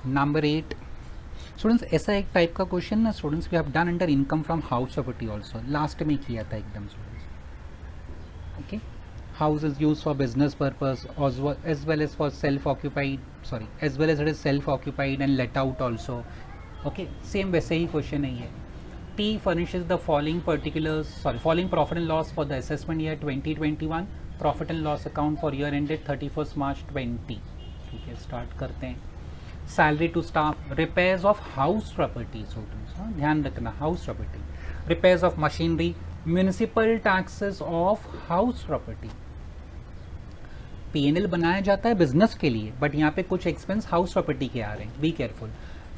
Number 8 students, ऐसा एक type का क्वेश्चन ना students we have done under income from house property also, last में किया था एकदम students. Okay, house is used for business purpose as well as for self occupied, sorry, as well as it is self occupied and let out also. Okay, same वैसे ही question है ये. T furnishes the following profit and loss for the assessment year 2021, profit and loss account for year ended 31st March 20. ठीक है, start करते हैं. Salary to staff, repairs of house property students, ध्यान रखना, house property, repairs of machinery, municipal taxes of house property. PNL बनाया जाता है business के लिए, बट यहाँ पे कुछ एक्सपेंस हाउस प्रॉपर्टी के आ रहे हैं, be careful.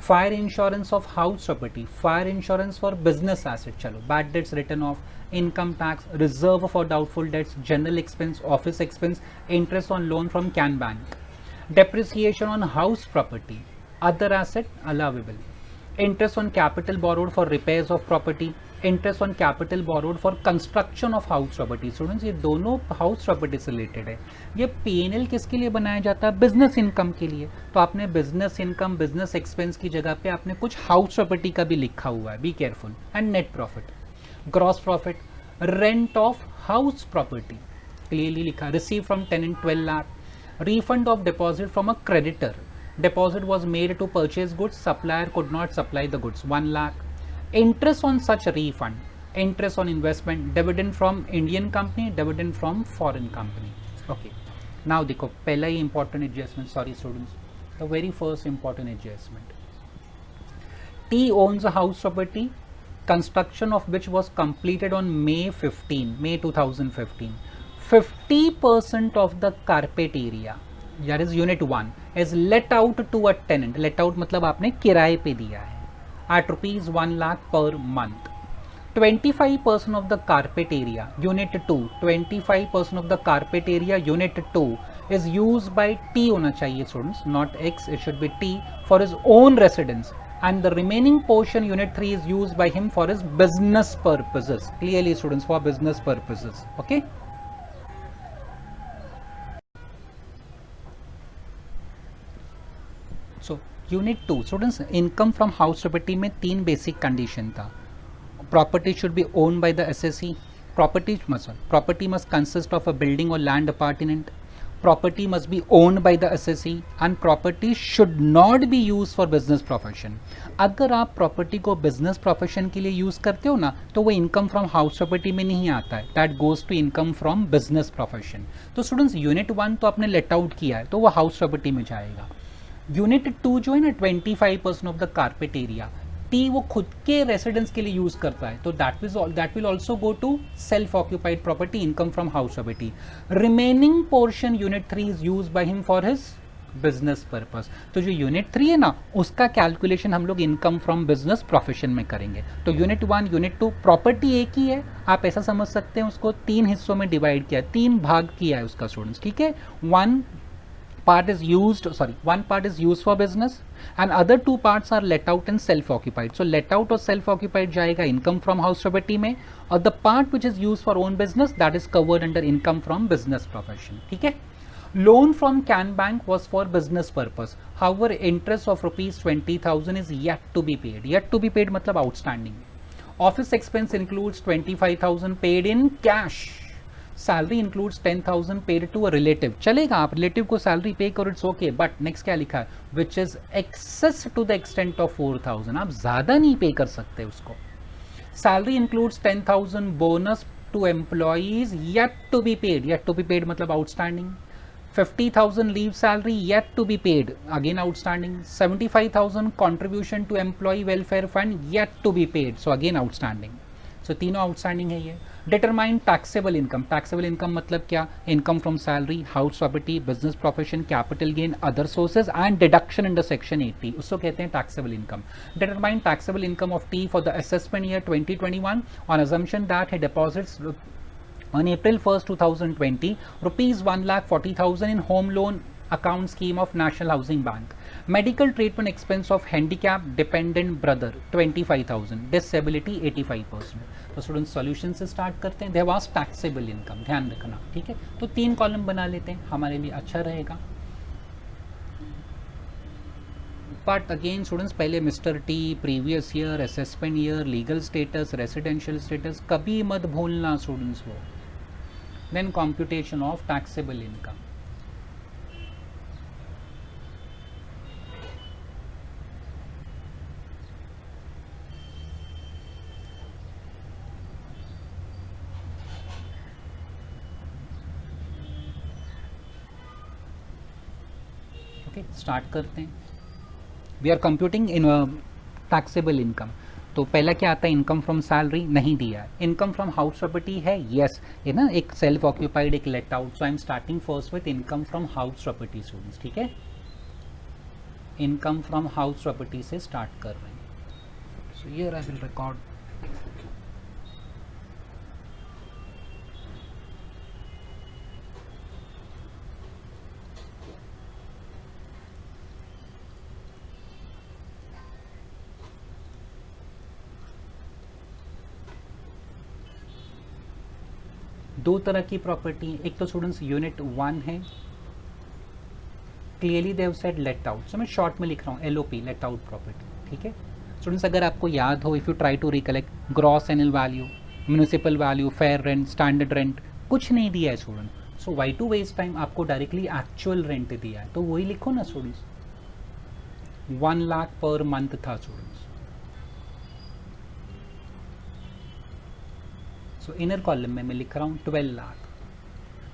Fire insurance of house property, fire insurance for business asset, चलो, bad debts return of, income tax, reserve for doubtful debts, general expense, office expense, interest on loan from can bank, depreciation on house property, other asset allowable, interest on capital borrowed for repairs of property, interest on capital borrowed for construction of house property. Students, ये दोनों house property से related है. ये PNL किसके लिए बनाया जाता है? बिजनेस इनकम के लिए. तो आपने बिजनेस इनकम, बिजनेस एक्सपेंस की जगह पे आपने कुछ हाउस प्रॉपर्टी का भी लिखा हुआ है, be careful. And net profit, gross profit, rent of house property clearly लिखा, receive from tenant 12 lakh, refund of deposit from a creditor, deposit was made to purchase goods, supplier could not supply the goods, 1 lakh, interest on such refund, interest on investment, dividend from Indian company, dividend from foreign company. Okay, now देखो पहला ही important adjustment, sorry students, the very first important adjustment. T owns a house property, construction of which was completed on May 2015. 50% of the carpet area, that is unit 1, is let out to a tenant. let out मतलब आपने किराए पे दिया है at rupees 1 lakh per month. 25% of the carpet area, unit 2, 25% of the carpet area, unit 2 is used by T होना चाहिए students, not X, it should be T, for his own residence, and the remaining portion, unit 3, is used by him for his business purposes. Clearly students, for business purposes. Okay, so unit 2 students, income from house property में 3 basic condition था. Property should be owned by the assessee, property must consist of a building और land apartment, property must be owned by the assessee, and property should not be use for business profession. अगर आप property को business profession के लिए use करते हो ना, तो वो इनकम फ्रॉम हाउस प्रॉपर्टी में नहीं आता है, that goes to income from business profession. तो स्टूडेंट्स, यूनिट 1 तो आपने लेट आउट किया है, तो वो हाउस प्रॉपर्टी में जाएगा. यूनिट 2 जो है ना, 25% of the carpet area, T वो खुद के रेसिडेंस के लिए यूज करता है, तो that will also go to self occupied property, income from house property. Remaining portion unit 3 is use by him for his business purpose. तो जो यूनिट 3 है ना, उसका कैलकुलेशन हम लोग इनकम फ्रॉम बिजनेस प्रोफेशन में करेंगे. तो यूनिट 1, यूनिट 2, प्रॉपर्टी एक ही है, आप ऐसा समझ सकते हैं, उसको 3 हिस्सों में डिवाइड किया, 3 भाग किया है उसका स्टूडेंट्स. ठीक है, one part is used for business and other 2 parts are let out and self occupied. So let out और self occupied जाएगा income from house property में, और the part which is used for own business, that is covered under income from business profession. ठीक है. Loan from Can Bank was for business purpose. However, interest of rupees 20,000 is yet to be paid. Yet to be paid मतलब outstanding. Office expense includes 25,000 paid in cash. Salary includes 10,000 paid to a relative. चलेगा, आप relative को salary पे करो, it's okay, but next क्या लिखा है, which is excess to the extent of 4,000. आप ज्यादा नहीं पे कर सकते उसको. Salary includes 10,000 bonus to employees yet to be paid. Yet to be paid मतलब outstanding. 50,000 leave salary yet to be paid, again outstanding. 75,000 contribution to employ welfare fund yet to be paid, so again outstanding. So तीनों outstanding है ये. Determine taxable income. Taxable income मतलब क्या, income from salary, house property, business profession, capital gain, other sources and deduction under section 80, उसको कहते हैं taxable income. Determine taxable income of T for the assessment year 2021 on assumption that he deposits on April 1st 2020 rupees 1,40,000 in home loan account scheme of National Housing Bank. Medical treatment expense of handicapped dependent brother 25,000, disability 85%. तो student solution से start करते हैं. There was taxable income, ध्यान रखना. ठीक है, तो 3 column बना लेते हैं, हमारे लिए अच्छा रहेगा. बट अगेन स्टूडेंट्स पहले mister T, previous year, assessment year, legal status, residential status कभी मत भूलना स्टूडेंट्स वो. Then computation of taxable income. Okay start करते हैं. We are computing in taxable income. तो पहला क्या आता है, इनकम फ्रॉम सैलरी नहीं दिया है. इनकम फ्रॉम हाउस प्रॉपर्टी है, यस है ना, एक सेल्फ ऑक्यूपाइड एक let out. So I am starting first with income from house property students. ठीक है, इनकम फ्रॉम हाउस प्रॉपर्टी से स्टार्ट कर रहे हैं. So here I will record. दो तरह की प्रॉपर्टी, एक तो स्टूडेंट्स यूनिट 1 है, clearly they have said let out. So मैं शॉर्ट में लिख रहा हूँ एलओपी, लेट आउट प्रॉपर्टी. ठीक है स्टूडेंट्स, अगर आपको याद हो, if you try to recollect, gross annual value, municipal value, fair rent, standard rent कुछ नहीं दिया है student. So why to waste time, आपको डायरेक्टली एक्चुअल रेंट दिया है तो वही लिखो ना स्टूडेंट्स. 1 लाख पर मंथ था स्टूडेंट्स. सो इनर कॉलम में मैं लिख रहा हूँ 12 लाख.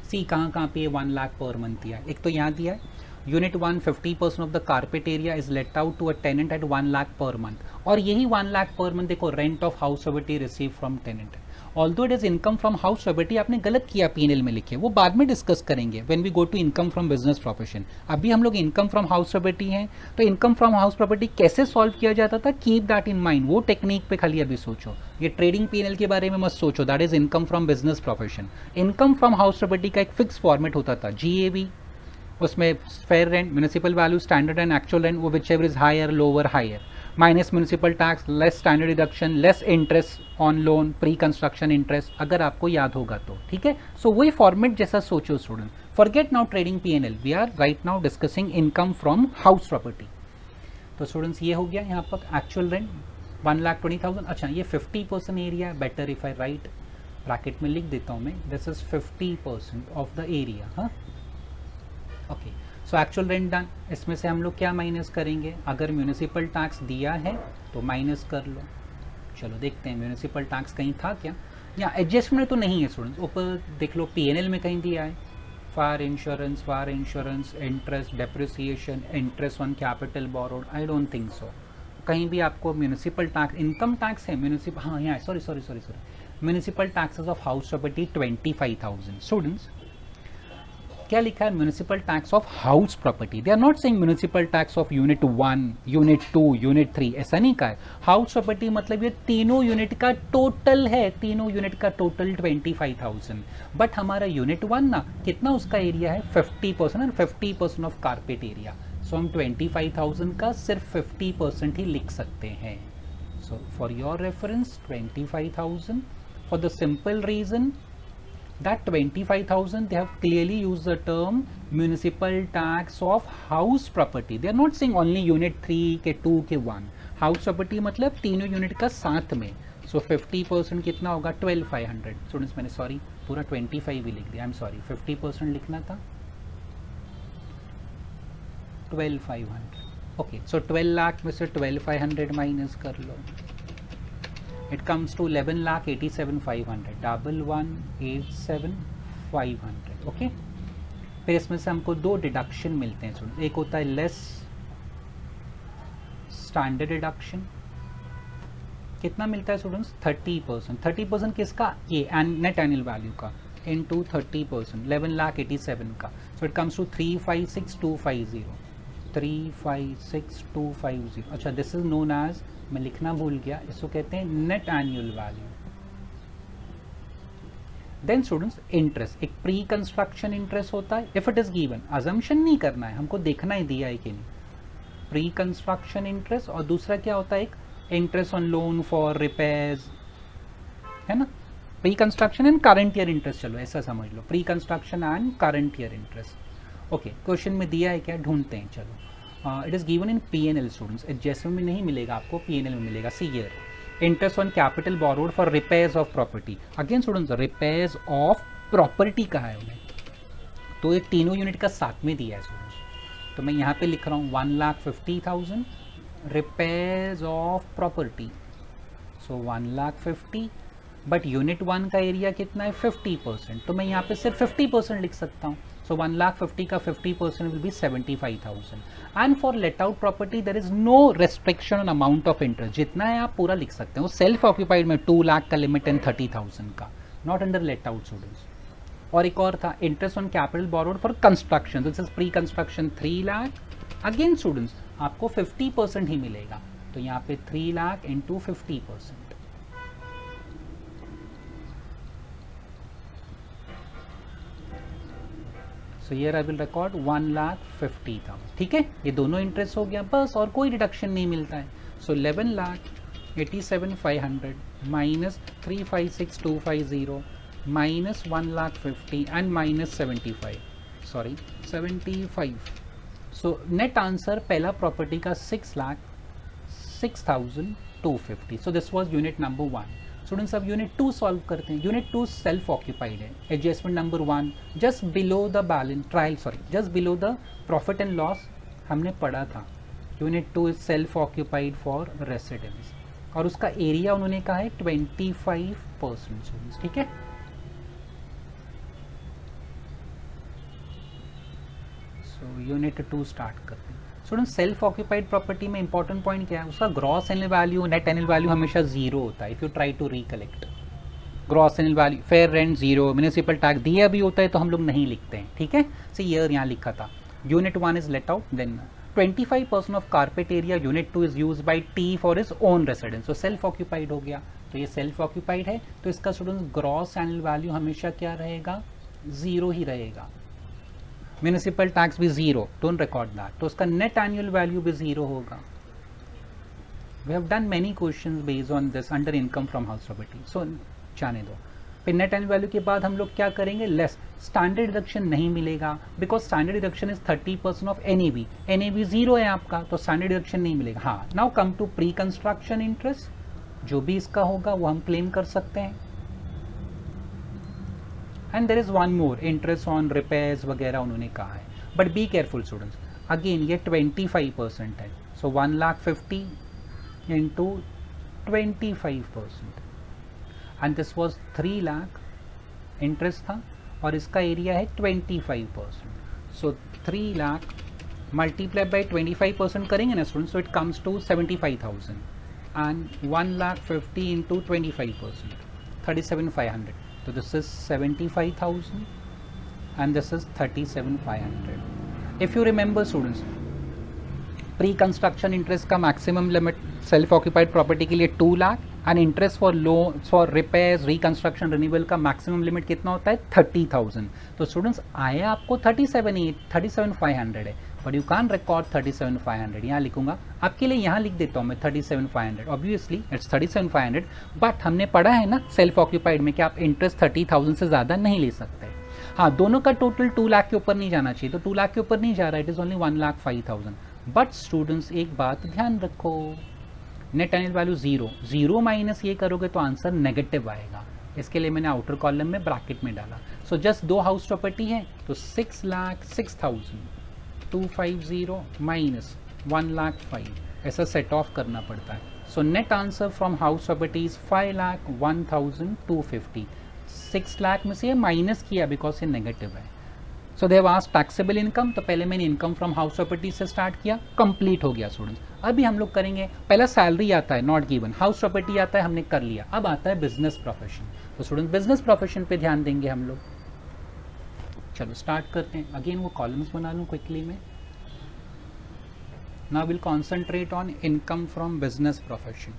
सी कहाँ पे 1 लाख पर मंथ दिया है, एक तो यहाँ दिया है unit 1 50% of the carpet area is let out to a tenant at 1 lakh per month. और यही 1 लाख पर मंथ देखो rent of house property receive from tenant. Although it is income from house property, आपने गलत किया पीएनएल में लिखे, वो बाद में डिस्कस करेंगे when we go to income from business profession. अभी हम लोग इनकम फ्रॉम हाउस प्रॉपर्टी हैं. तो इनकम फ्रॉम हाउस प्रॉपर्टी कैसे सॉल्व किया जाता था, कीप दैट इन माइंड. वो टेक्निक पे खाली अभी सोचो, ये ट्रेडिंग पीएनएल के बारे में मत सोचो. That is income from business profession. Income from house property का एक फिक्स फॉर्मेट होता था, जीएवी, उसमें fair rent, municipal value, standard and actual rent, वो whichever is higher, lower, higher, minus municipal tax, less standard deduction, less interest on loan, pre construction interest, अगर आपको याद होगा तो. ठीक है, सो वही फॉर्मेट जैसा सोचो student. Forget now trading PNL, we are right now discussing income from house property. तो स्टूडेंट्स ये हो गया यहाँ पर एक्चुअल रेंट 1,20,000. अच्छा ये 50% area, better if I write bracket में लिख देता हूँ मैं, this is 50% of the area. हाँ okay, so actual rent done. इसमें से हम लोग क्या माइनस करेंगे, अगर म्यूनिसिपल टैक्स दिया है तो माइनस कर लो. चलो देखते हैं म्यूनिसिपल टैक्स कहीं था क्या, या एडजस्टमेंट तो नहीं है स्टूडेंट्स. ऊपर देख लो पीएनएल में कहीं दिया है, fire insurance, interest, depreciation, interest on capital borrowed. I don't think so कहीं भी आपको म्यूनिसिपल टैक्स, इनकम टैक्स है म्यूनिसिपल, हाँ यहाँ sorry municipal taxes of house property 25,000. Students क्या लिखा है, municipal tax of house property. They are not saying municipal tax of unit 1, unit 2, unit 3, ऐसा नहीं कहा है. हाउस प्रॉपर्टी मतलब ये तीनों यूनिट का टोटल है, तीनों यूनिट का टोटल 25,000. बट हमारा यूनिट 1 ना कितना उसका एरिया है 50% और 50% ऑफ कारपेट एरिया. सो हम 25,000 का सिर्फ 50% ही लिख सकते हैं. So for your reference 25,000 for the simple reason that 25,000 they have clearly used the term municipal tax of house property. They are not saying only unit 3 के 2 के 1. house property मतलब तीनों यूनिट का साथ में. so 50% कितना होगा 12,500. स्टूडेंट्स मैंने सॉरी पूरा 25 ही लिख दिया, आई एम सॉरी, 50% लिखना था, 12,500. ओके, सो 12 लाख में से 12,500 माइनस कर लो, it comes to 11,87,500. 11,87,500. ओके, फिर इसमें से हमको दो डिडक्शन मिलते हैं स्टूडेंट. एक होता है लेस स्टैंडर्ड डिडक्शन, कितना मिलता है स्टूडेंट्स 30%. 30% किसका, ये नेट एनुअल वैल्यू का, इनटू 30% 11,87,000 का. So it comes to 356,250. 356,250. अच्छा दिस इज नोन एज, मैं लिखना भूल गया, इसको कहते हैं net annual value. Then students interest, एक प्री कंस्ट्रक्शन इंटरेस्ट होता है if it is given, assumption नहीं करना है, हमको देखना ही दिया है कि नहीं. प्री कंस्ट्रक्शन इंटरेस्ट, और दूसरा क्या होता है, एक interest on loan for repairs, है ना. Pre construction and current year interest, चलो ऐसा समझ लो, pre construction and current year interest. Okay, question में दिया है क्या, ढूंढते हैं. चलो it is given in P&L students, adjustment में नहीं मिलेगा आपको, P&L में मिलेगा. See here, interest on capital borrowed for repairs of property. Again students, repairs of property कहा है उन्हें, तो ये तीनों यूनिट का साथ में दिया है स्टूडेंट्स. तो मैं यहाँ पे लिख रहा हूँ 1,50,000 repairs of property. So 1,50,000, but unit 1 का एरिया कितना है 50%, तो मैं यहाँ पे सिर्फ 50% लिख सकता हूँ. सो 1,50,000 का 50% will be 75,000. And for let out property there is no restriction on amount of interest, जितना है आप पूरा लिख सकते हैं. वो सेल्फ ऑक्यूपाइड में 2 लाख का लिमिट एंड 30,000 का, not under let out students. और एक और था interest on capital borrowed for construction, this is pre construction 3 lakh. Again students आपको 50% ही मिलेगा, तो यहाँ पे 3 lakh into 50%. So here I will record 1,50,000. ठीक है, ये दोनों इंटरेस्ट हो गया बस, और कोई डिडक्शन नहीं मिलता है. सो 11,87,500 minus 356,250 minus 1,50,000 and minus 75. So net answer पहला प्रॉपर्टी का 6,06,250. So this was unit number 1. Students अब यूनिट 2 सॉल्व करते हैं. यूनिट 2 सेल्फ ऑक्यूपाइड है. Adjustment number 1 just below the balance just below the profit and loss हमने पढ़ा था. Unit 2 is self occupied for residence, और उसका एरिया उन्होंने कहा है 25%. ठीक है, यूनिट 2 स्टार्ट करते हैं. स्टूडेंट सेल्फ ऑक्यूपाइड प्रॉपर्टी में इंपॉर्टेंट पॉइंट क्या है, उसका gross annual value net annual value हमेशा जीरो होता है. If you try to recollect gross annual value, fair rent zero, municipal tax दिया भी होता है तो हम लोग नहीं लिखते हैं. ठीक है, सी ईयर यहाँ लिखा था. Unit 1 is let out, then 25% of carpet area unit 2 is use by T for his own residence. तो सेल्फ ऑक्यूपाइड हो गया, तो ये सेल्फ ऑक्यूपाइड है, तो इसका स्टूडेंट ग्रॉस एनुअल वैल्यू हमेशा क्या रहेगा, जीरो ही रहेगा. म्यूनिसिपल टैक्स भी जीरो, डोंट रिकॉर्ड दैट, तो उसका नेट एनुअल वैल्यू भी जीरो होगा. We have done many questions based on this under income from house property. So जाने दो. फिर नेट एनुअल वैल्यू के बाद हम लोग क्या करेंगे, लेस. स्टैंडर्ड डिडक्शन नहीं मिलेगा, because standard deduction is 30% of NAV. NAV जीरो है आपका, तो स्टैंडर्ड डिडक्शन नहीं मिलेगा. हाँ, now come to pre construction interest, जो भी इसका होगा वो हम क्लेम कर सकते हैं. And there is one more, interest on repairs वगैरह उन्होंने कहा है. But be careful students, again ये 25% है. सो 1,50,000 into 25%, and this was 3 lakh interest था, और इसका एरिया है 25%. सो 3 लाख मल्टीप्लाई बाई 25% करेंगे ना students, so it comes to 75,000, and 1,50,000 into 25%, 37,500. So this is 75,000 and this is 37,500. If you remember students, pre-construction interest का maximum limit self occupied property के लिए 2 lakh, and interest for loan for repairs, reconstruction, renewal का maximum limit कितना होता है 30,000. तो students आया आपको 37,500 है, but you can't record 37,500. यहाँ लिखूंगा आपके लिए, यहाँ लिख देता हूँ मैं 37,500. Obviously it's 37,500, but हमने पढ़ा है ना सेल्फ ऑक्यूपाइड में कि आप इंटरेस्ट 30,000 से ज़्यादा नहीं ले सकते. हाँ, दोनों का टोटल 2 लाख के ऊपर नहीं जाना चाहिए, तो 2 लाख के ऊपर नहीं जा रहा है, it is only 1,05,000. But students एक बात ध्यान रखो, net annual value zero minus ये करोगे तो आंसर नेगेटिव आएगा. इसके लिए मैंने आउटर कॉलम में ब्रैकेट में डाला. सो जस्ट 2 हाउस प्रॉपर्टी है, तो 6,06,250 माइनस 1,05,000 ऐसा सेट ऑफ करना पड़ता है. So net answer from house property is 5,01,250. 6 lakh में से ये माइनस किया बिकॉज ये नेगेटिव है. So they have asked taxable income, तो पहले मैंने इनकम फ्रॉम हाउस प्रॉपर्टी से स्टार्ट किया, कंप्लीट हो गया स्टूडेंट्स. अभी हम लोग करेंगे, पहला सैलरी आता है नॉट गिवन, हाउस प्रॉपर्टी आता है हमने कर लिया, अब आता है बिजनेस प्रोफेशन. तो स्टूडेंट्स बिजनेस प्रोफेशन पे ध्यान देंगे हम लोग. चलो स्टार्ट करते हैं. अगेन वो कॉलम्स बना लूँ क्विकली में. Now will concentrate on income from business profession.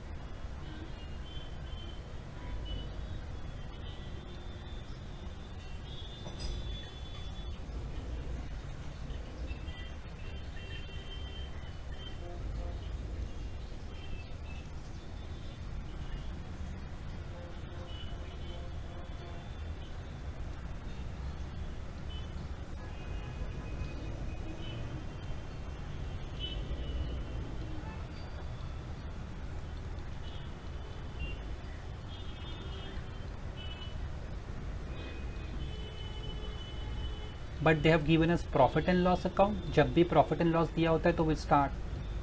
But they have given us profit and loss account. जब भी प्रॉफिट एंड लॉस दिया होता है तो we start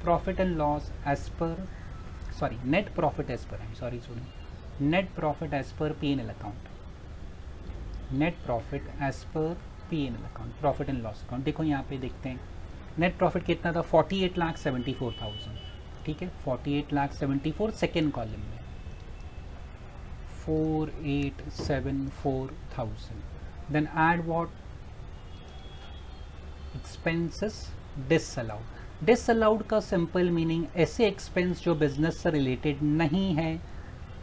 profit and loss as per net profit as per net profit as per P&L account. Net profit as per P&L account, profit and loss account. देखो यहाँ पे देखते हैं नेट प्रॉफिट कितना था 48,74,000. ठीक है, 48,74,000 सेकेंड कॉलम में 48,74,000. Then add what expenses disallowed. Disallowed का सिंपल मीनिंग ऐसे एक्सपेंस जो बिजनेस से रिलेटेड नहीं है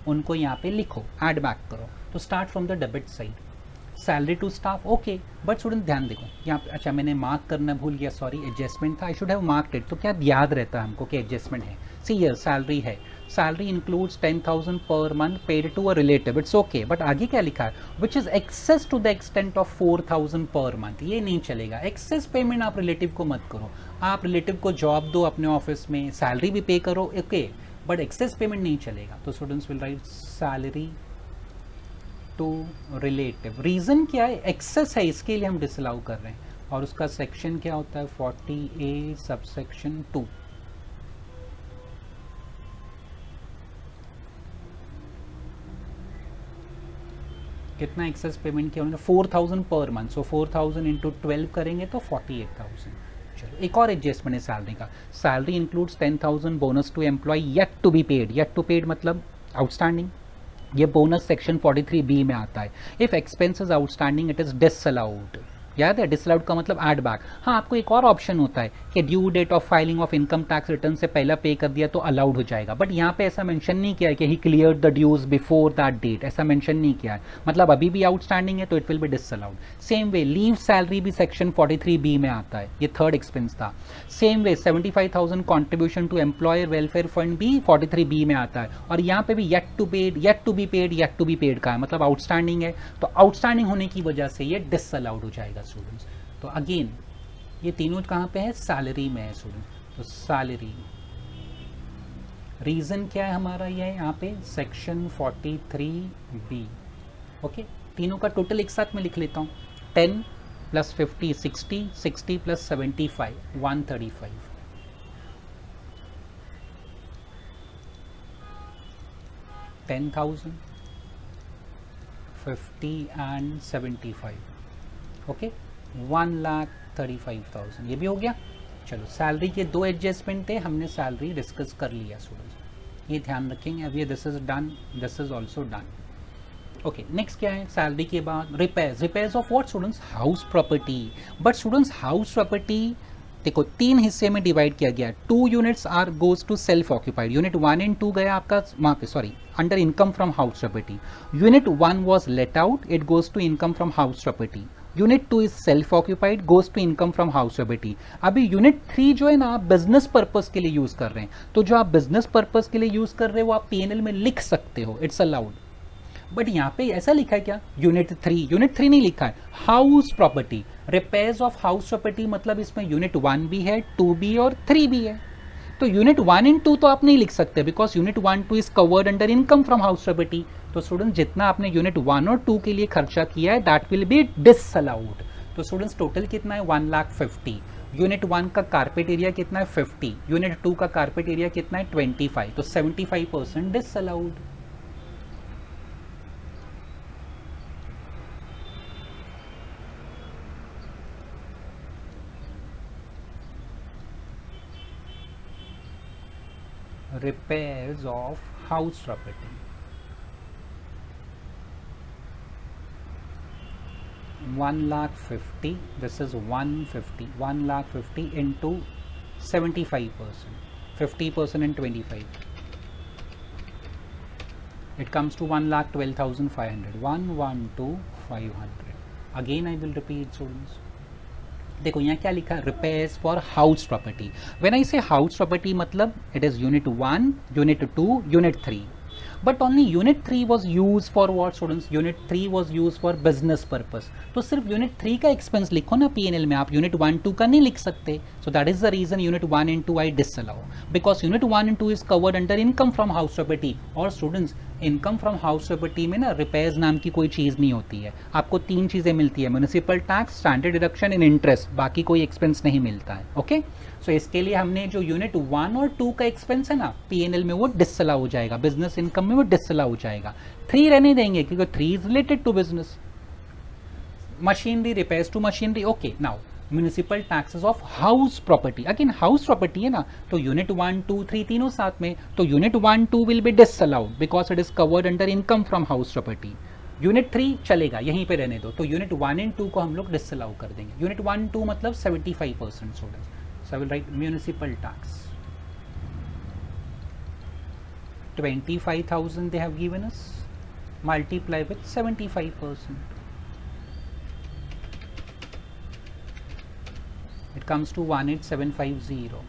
उनको यहाँ पे लिखो, ऐड बैक करो. तो start from the debit side. Salary to staff, okay, but student ध्यान देखो यहाँ पे, अच्छा मैंने मार्क करना भूल गया, सॉरी, एडजस्टमेंट था, I should have marked it. तो क्या याद रहता है हमको कि एडजस्टमेंट है. सी हियर सैलरी है, सैलरी इंक्लूड्स 10,000 पर मंथ paid to a relative, it's okay. But आगे क्या लिखा है, which is excess to the extent of 4,000 per month. ये नहीं चलेगा. एक्सेस पेमेंट आप रिलेटिव को मत करो. आप रिलेटिव को जॉब दो अपने ऑफिस में, सैलरी भी पे करो, ओके, बट एक्सेस पेमेंट नहीं चलेगा. तो students will write salary to relative. Reason क्या है, एक्सेस है, इसके लिए हम डिसअलाउ कर रहे हैं. और उसका सेक्शन क्या होता है 40A सबसेक्शन 2. कितना एक्सेस पेमेंट किया उन्होंने 4,000 पर मंथ. सो 4,000 इंटू 12 करेंगे तो 48,000. चलो एक और एडजस्टमेंट है सैलरी का. Salary includes 10,000 bonus to employ yet to be paid. Yet to paid मतलब आउटस्टैंडिंग. ये बोनस सेक्शन 43B में आता है. If expenses outstanding it is disallowed. याद है, डिसअलाउड का मतलब ऐड बैक. हाँ, आपको एक और ऑप्शन होता है कि due date of filing of income tax return से पहला पे कर दिया तो अलाउड हो जाएगा. बट यहाँ पे ऐसा मेंशन नहीं किया है कि he clear the dues before that date, ऐसा मेंशन नहीं किया है. मतलब अभी भी आउटस्टैंडिंग है तो it will be disallowed. Same way leave salary भी सेक्शन 43B में आता है, ये थर्ड एक्सपेंस था. Same way 75,000 contribution to employer welfare fund भी 43B में आता है. और यहाँ पे भी yet to paid, yet to be paid, yet to be paid का है, मतलब आउटस्टैंडिंग है. तो आउटस्टैंडिंग होने की वजह से ये डिसअलाउड हो जाएगा स्टूडेंट्स. तो अगेन ये तीनों कहाँ पे है, सैलरी में है स्टूडेंट. तो सैलरी, रीजन क्या है हमारा, ये यहाँ पे सेक्शन 43B. ओके, तीनों का टोटल एक साथ में लिख लेता हूँ. 10 प्लस 50 60, 60 प्लस 75 135. 10,000 50 एंड 75. ओके, 1,35,000 ये भी हो गया. चलो सैलरी के दो एडजस्टमेंट थे, हमने सैलरी डिस्कस कर लिया स्टूडेंट्स, ये ध्यान रखेंगे. अब ये this is done, this is also done. Okay, next क्या है सैलरी के बाद, repairs. Repairs of what students, house property. But students house property देखो तीन हिस्से में डिवाइड किया गया. 2 units are goes to self occupied. Unit 1 and 2 गया आपका वहाँ पे, sorry, under income from house property. Unit 1 was let out, it goes to income from house property. Unit 2 is self occupied, goes to income from house property. अभी unit 3 जो है ना आप business purpose के लिए यूज कर रहे हैं, तो जो आप बिजनेस पर्पस के लिए यूज कर रहे हो आप P&L में लिख सकते हो, इट्स अलाउड. बट यहाँ पे ऐसा लिखा है क्या, यूनिट 3, यूनिट 3 नहीं लिखा है, house property. Repairs of house property मतलब इसमें यूनिट 1 भी है, 2 भी और 3 भी है. तो यूनिट 1 एंड 2 तो आप नहीं लिख सकते because unit 1 2 is covered under income from house property. तो स्टूडेंट जितना आपने यूनिट 1 और 2 के लिए खर्चा किया है दैट विल बी डिसअलाउड. तो स्टूडेंट्स टोटल कितना है 1,50,000. यूनिट 1 का कारपेट एरिया कितना है 50, यूनिट 2 का कारपेट एरिया कितना है 25, तो 75% disallowed. Repairs of house property. 1,50,000, this is 150, 1,50,000 into 75%, 50% and 25. It comes to 1,12,500, 1,12,500. Again I will repeat students. देखो यहाँ क्या लिखा है, repairs for house property. When I से हाउस प्रॉपर्टी मतलब it is unit 1, unit 2, unit 3. But only unit 3 was use for what students, unit 3 was use for business purpose. तो सिर्फ unit 3 का एक्सपेंस लिखो ना P&L में, आप यूनिट 1 2 का नहीं लिख सकते. So that is the reason unit 1 and 2 I disallow, because unit 1 and 2 is covered under income from house property. और students income from house property में ना रिपेयर्स नाम की कोई चीज़ नहीं होती है, आपको तीन चीज़ें मिलती है, municipal tax, standard deduction and interest, बाकी कोई एक्सपेंस नहीं मिलता है। ओके, सो इसके लिए हमने जो यूनिट 1 और 2 का एक्सपेंस है ना P&L में वो डिसअला हो जाएगा, बिजनेस इनकम में वो डिसअला हो जाएगा। 3 रहने देंगे क्योंकि 3 is related to business. Machinery, repairs to machinery, okay. Now municipal taxes of house property, again house property है ना, तो यूनिट 1 2 3 तीनों साथ में, तो unit 1 2 will be disallowed because it is covered under income from house property. Unit 3 चलेगा, यहीं पे रहने दो, तो यूनिट 1 एंड 2 को हम लोग डिसअलाउ कर देंगे। यूनिट 1 2 मतलब 75% students, so I will write municipal tax 25,000 they have given us, multiply with 75%, it comes to 18750.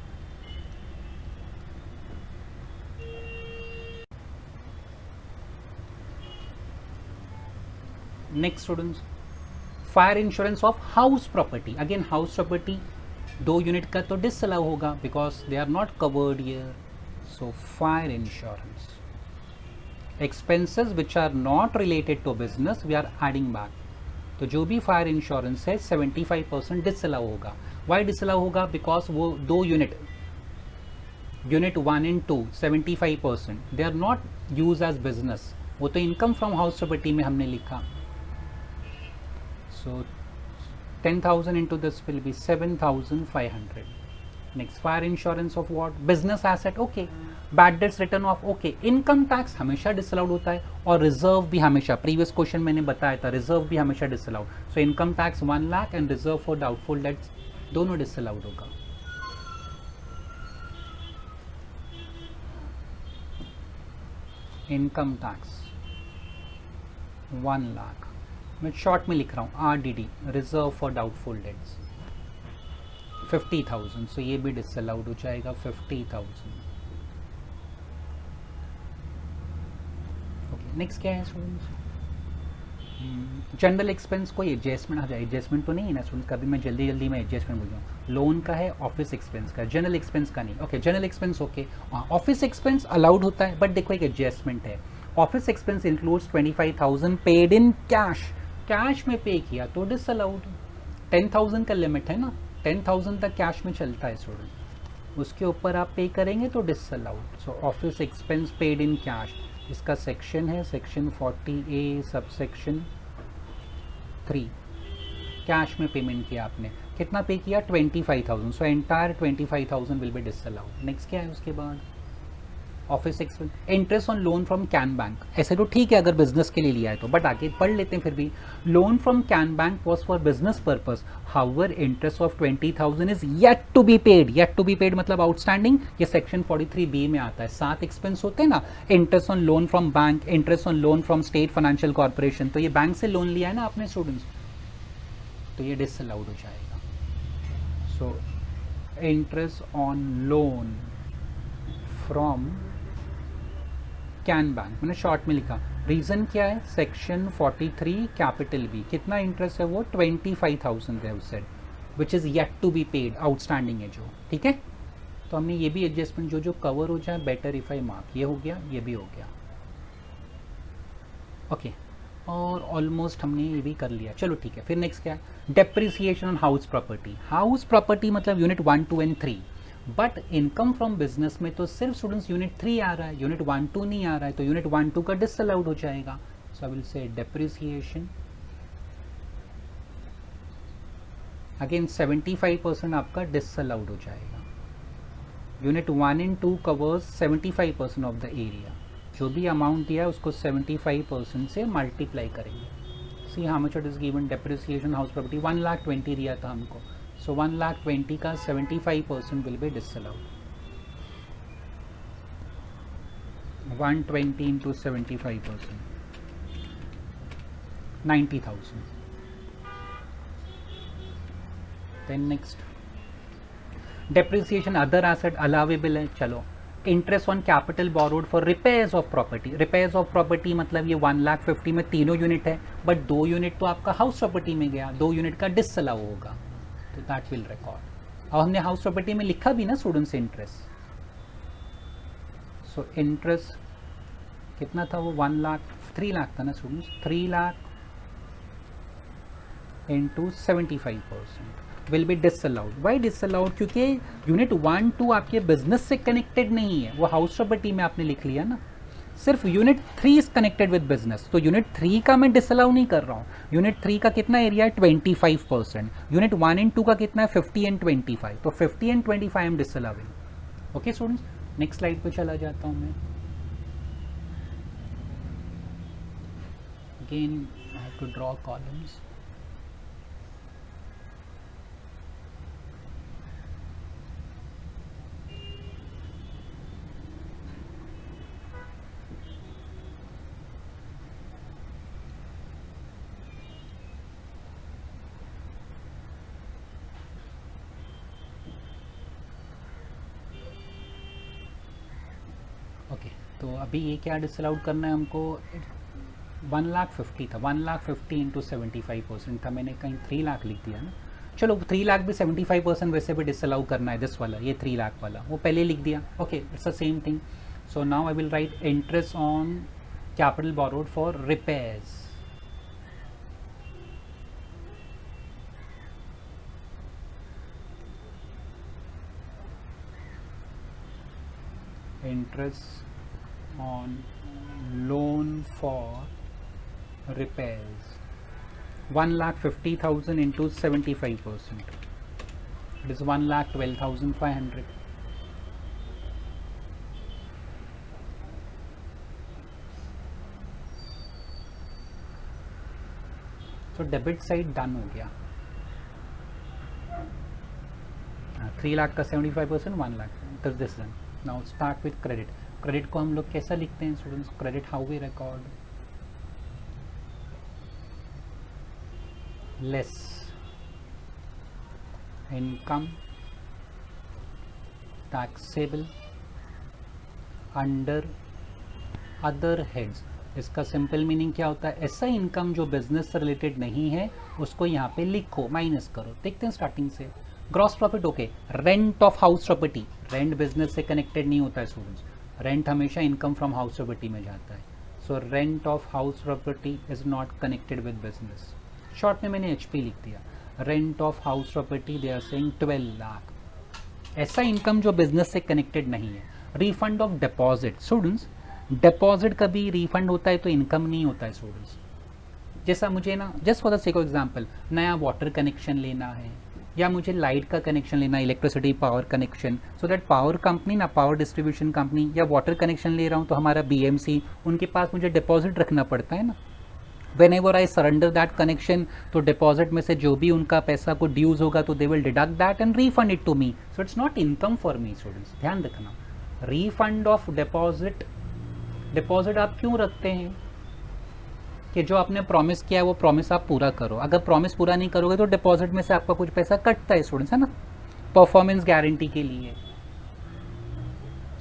Next students, fire insurance of house property, again house property 2 unit का तो disallow होगा because they are not covered here. So fire insurance expenses which are not related to business we are adding back, तो जो भी fire insurance है 75% disallow होगा। Y disallow होगा? Because वो 2 unit 1 and 2 75% they are not use as business, वो तो income from house property में हमने लिखा। So 10,000 into this will be 7,500. Next, fire insurance of what? Business asset, okay. Bad debts written off, okay. Income tax हमेशा disallowed होता है, और reserve भी हमेशा, प्रीवियस क्वेश्चन मैंने बताया था, रिजर्व भी हमेशा disallowed. So income tax 1 lakh and reserve for doubtful dates दोनों डिसअलाउड होगा। इनकम टैक्स 1 लाख, मैं शॉर्ट में लिख रहा हूँ RDD, reserve for doubtful dates 50,000, सो ये भी डिसअलाउड हो जाएगा 50,000। ओके, नेक्स्ट क्या है स्टूडेंट्स? जनरल एक्सपेंस कोई एडजस्टमेंट आ जाए, एडजस्टमेंट तो नहीं है ना स्टूडेंट्स, कभी मैं जल्दी में एडजस्टमेंट बोल रहा हूँ। लोन का है, ऑफिस एक्सपेंस का, जनरल एक्सपेंस का नहीं। Okay, general expense okay, office expense allowed होता है, बट देखो एक एडजस्टमेंट है। Office expense includes 25,000 paid in cash, cash में पे किया तो डिसअलाउड। 10,000 का लिमिट है ना, 10,000 तक कैश में चलता है स्टूडेंट, उसके ऊपर आप पे करेंगे तो disallowed. So office expense paid in cash, इसका सेक्शन है section 40A sub section 3, cash में पेमेंट किया आपने, कितना पे किया? 25,000, so entire 25,000 will be disallowed. Next क्या है उसके बाद? Office expense, interest on loan from can bank, ऐसे तो ठीक है अगर बिजनेस के लिए लिया है तो, बट आगे पढ़ लेते हैं फिर भी। Loan from can bank was for business purpose, however interest of 20,000 is yet to be paid. Yet to be paid मतलब आउटस्टैंडिंग, ये सेक्शन 43B में आता है। 7 एक्सपेंस होते हैं ना, interest on loan from bank, interest on loan from state financial corporation, तो ये बैंक से लोन लिया है ना आपने स्टूडेंट्स, तो ये डिसअलाउड हो जाएगा। So interest on loan from can bank, मैंने शॉर्ट में लिखा, रीजन क्या है? सेक्शन 43 कैपिटल बी, कितना इंटरेस्ट है वो? 25,000 है उससे, which is yet to be paid, outstanding है जो, ठीक है। तो हमने ये भी एडजस्टमेंट जो कवर हो जाए, बेटर इफ आई मार्क, ये हो गया, ये भी हो गया। ओके, और ऑलमोस्ट हमने ये भी कर लिया, चलो ठीक है। फिर नेक्स्ट क्या है? Depreciation on house property. House property मतलब unit 1 2 and 3, but income from business में तो सिर्फ स्टूडेंट्स यूनिट 3 आ रहा है, यूनिट 1 2 नहीं आ रहा है, तो यूनिट 1 2 का डिसअलाउड हो जाएगा। So I will say depreciation, again 75% आपका डिसअलाउड हो जाएगा। Unit 1 and 2 covers 75% of the area, जो भी अमाउंट दिया है उसको 75% से मल्टीप्लाई करेंगे। See how much it is given, depreciation house property 1,20,000 दिया था हमको, so 1,20,000 का 75% will be disallowed। 120 into 75%, 90,000। then next, depreciation other asset allowable है, चलो। Interest on capital borrowed for repairs of property, repairs of property मतलब ये 1,50,000 में तीनों यूनिट है, बट 2 यूनिट तो आपका हाउस प्रॉपर्टी में गया, 2 यूनिट का डिसअलाउ होगा, तो दैट विल रिकॉर्ड। और हमने हाउस प्रॉपर्टी में लिखा भी ना स्टूडेंट्स इंटरेस्ट, सो इंटरेस्ट कितना था वो 1 लाख 3 लाख था ना students, 3 lakh into 75% will be disallowed. Why disallowed? क्योंकि यूनिट 1 2 आपके बिजनेस से कनेक्टेड नहीं है, वो हाउस प्रॉपर्टी में आपने लिख लिया ना. सिर्फ unit 3 is connected with business, तो यूनिट 3 का मैं डिसअलाउ नहीं कर रहा हूँ. यूनिट 3 का कितना एरिया है? 25%. यूनिट 1 एंड 2 का कितना है? 50 एंड 25. तो 50 and 25 I am disallowing. Okay students, next slide पे चला जाता हूँ मैं. Again I have to draw columns. Okay तो अभी ये क्या डिसअलाउड करना है हमको? 1,50,000 था, 1,50,000 इंटू 75% था, मैंने कहीं 3 लाख लिख दिया ना. चलो 3 लाख भी 75% वैसे भी डिसअलाउ करना है. दिस वाला, ये 3 लाख वाला वो पहले लिख दिया. Okay it's the same thing. So now I will write interest on capital borrowed for repairs. Interest on loan for repairs, 1,50,000 into 75%. It is 1,12,500. So debit side done हो गया. 3 लाख का 75%, 1 लाख. तो this done. Now start with credit. Credit को हम लोग कैसा लिखते हैं students? Credit how we record? Less income taxable under other heads. इसका सिंपल मीनिंग क्या होता है? ऐसा इनकम जो बिजनेस से रिलेटेड नहीं है उसको यहाँ पे लिखो, माइनस करो. देखते हैं स्टार्टिंग से. Gross profit. Okay, rent of house property. Rent business से कनेक्टेड नहीं होता है स्टूडेंट्स. रेंट हमेशा इनकम फ्रॉम हाउस प्रॉपर्टी में जाता है. So rent of house property is not connected with business. Short में मैंने HP लिख दिया. Rent of house property they are saying 12 lakh. ऐसा इनकम जो बिजनेस से कनेक्टेड नहीं है. Refund of deposit. Students deposit कभी रिफंड होता है तो इनकम नहीं होता है स्टूडेंट्स. जैसा मुझे ना, just for the sake of example, नया वाटर कनेक्शन लेना है या मुझे लाइट का कनेक्शन लेना है, electricity power connection, so that power company ना, पावर डिस्ट्रीब्यूशन कंपनी, या वाटर कनेक्शन ले रहा हूँ तो हमारा BMC, उनके पास मुझे डिपॉजिट रखना पड़ता है ना. When ever I surrender that connection, तो डिपॉजिट में से जो भी उनका पैसा को ड्यूज होगा तो they will deduct that and refund it to me. So it's not income for me students, ध्यान रखना. Refund of deposit. डिपॉजिट आप क्यों रखते हैं? कि जो आपने प्रॉमिस किया है वो प्रॉमिस आप पूरा करो. अगर प्रॉमिस पूरा नहीं करोगे तो डिपॉजिट में से आपका कुछ पैसा कटता है स्टूडेंट्स, है ना, परफॉर्मेंस गारंटी के लिए.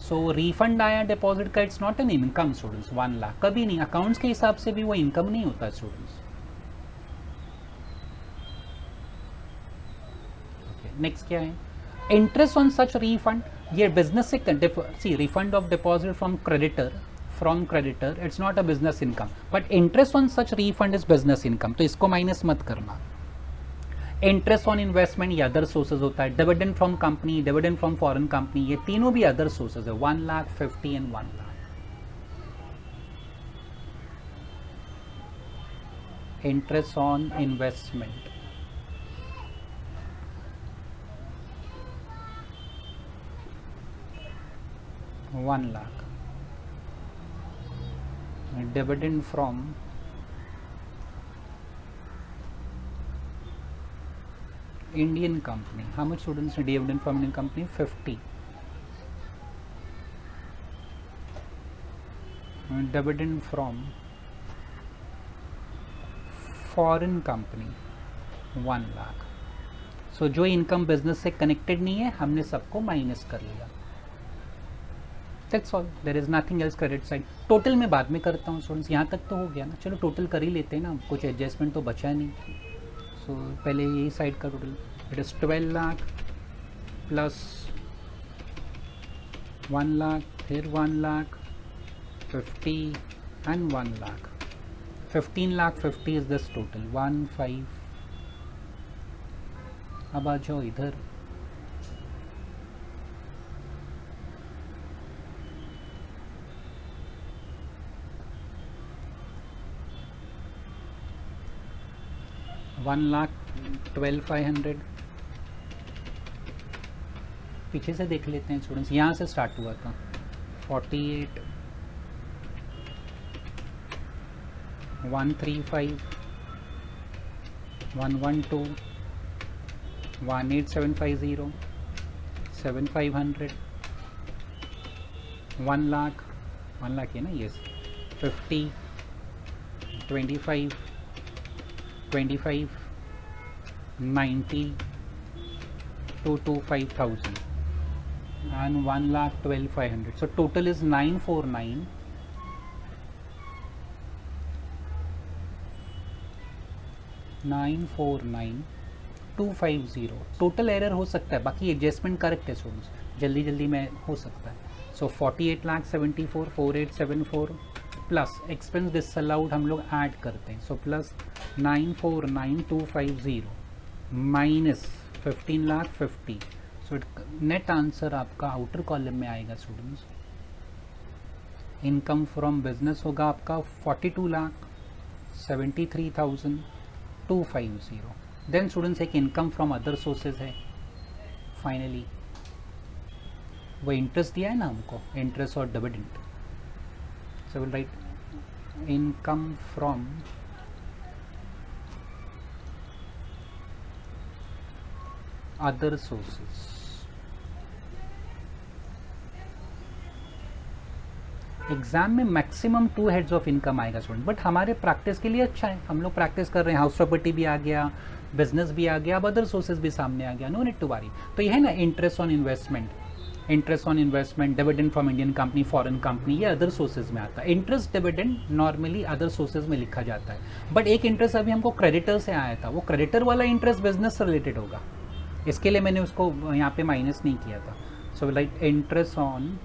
सो रिफंड आया डिपॉजिट का, it's not an income students. 1 lakh कभी नहीं, अकाउंट्स के हिसाब से भी वो इनकम नहीं होता स्टूडेंट्स. नेक्स्ट क्या है? Interest on such refund. ये बिजनेस से see, refund of deposit from creditor it's not a business income, but interest on such refund is business income, तो इसको माइनस मत करना. इंटरेस्ट ऑन इन्वेस्टमेंट ये अदर सोर्सेज होता है. Dividend from company, dividend from foreign company, ये तीनों भी अदर सोर्सेज है. 1,50,000 and 1 lakh. Interest on investment 1 lakh. Dividend from Indian company. How much students dividend from Indian company? 50. Dividend from foreign company 1 lakh. So जो income business से connected नहीं है हमने सबको माइनस कर लिया. That's all. There is nothing else credit side. Total में बाद में करता हूँ स्टूडेंट्स, यहाँ तक तो हो गया ना. चलो टोटल कर ही लेते हैं ना, कुछ एडजस्टमेंट तो बचा नहीं. सो पहले यही साइड का total. It is 12 lakh plus 1 lakh, फिर 1 lakh, 50 and 1 lakh. 15 lakh 50 is this total 1 5. अब आ जाओ इधर, वन लाख 12,500. पीछे से देख लेते हैं स्टूडेंट्स, यहाँ से स्टार्ट हुआ था 48 135 112 18750 7500 1 लाख है ना, yes 50 25 25 90 225,000 and 1,12,500. So total is 949 250. Total error हो सकता है, बाकी एडजस्टमेंट करेक्ट है स्टूडेंट्स, जल्दी जल्दी में हो सकता है. सो 48,74,4874 प्लस एक्सपेंस डिसअलाउड हम लोग ऐड करते हैं. So plus 949,250 minus 15,50,000. सो नेट आंसर आपका आउटर कॉलम में आएगा स्टूडेंट्स. इनकम फ्रॉम बिजनेस होगा आपका 42,73,250. देन स्टूडेंट्स एक इनकम फ्रॉम अदर सोर्सेज है. फाइनली वो इंटरेस्ट दिया है ना हमको, इंटरेस्ट और dividend. So will write income from other sources. Exam में मैक्सिमम 2 हेड्स ऑफ इनकम आएगा स्टूडेंट, बट हमारे प्रैक्टिस के लिए अच्छा है, हम लोग प्रैक्टिस कर रहे हैं. हाउस प्रॉपर्टी भी आ गया, बिजनेस भी आ गया, अब अदर सोर्सेज भी सामने आ गया. No need to worry. तो ये है ना interest on investment, dividend from Indian company, foreign company, ये अदर सोर्सेज में आता है. Interest dividend normally other sources में लिखा जाता है, बट एक इंटरेस्ट अभी हमको क्रेडिटर से आया था, वो क्रेडिटर वाला इंटरेस्ट बिजनेस से रिलेटेड होगा, इसके लिए मैंने उसको यहाँ पे माइनस नहीं किया था. So like interest on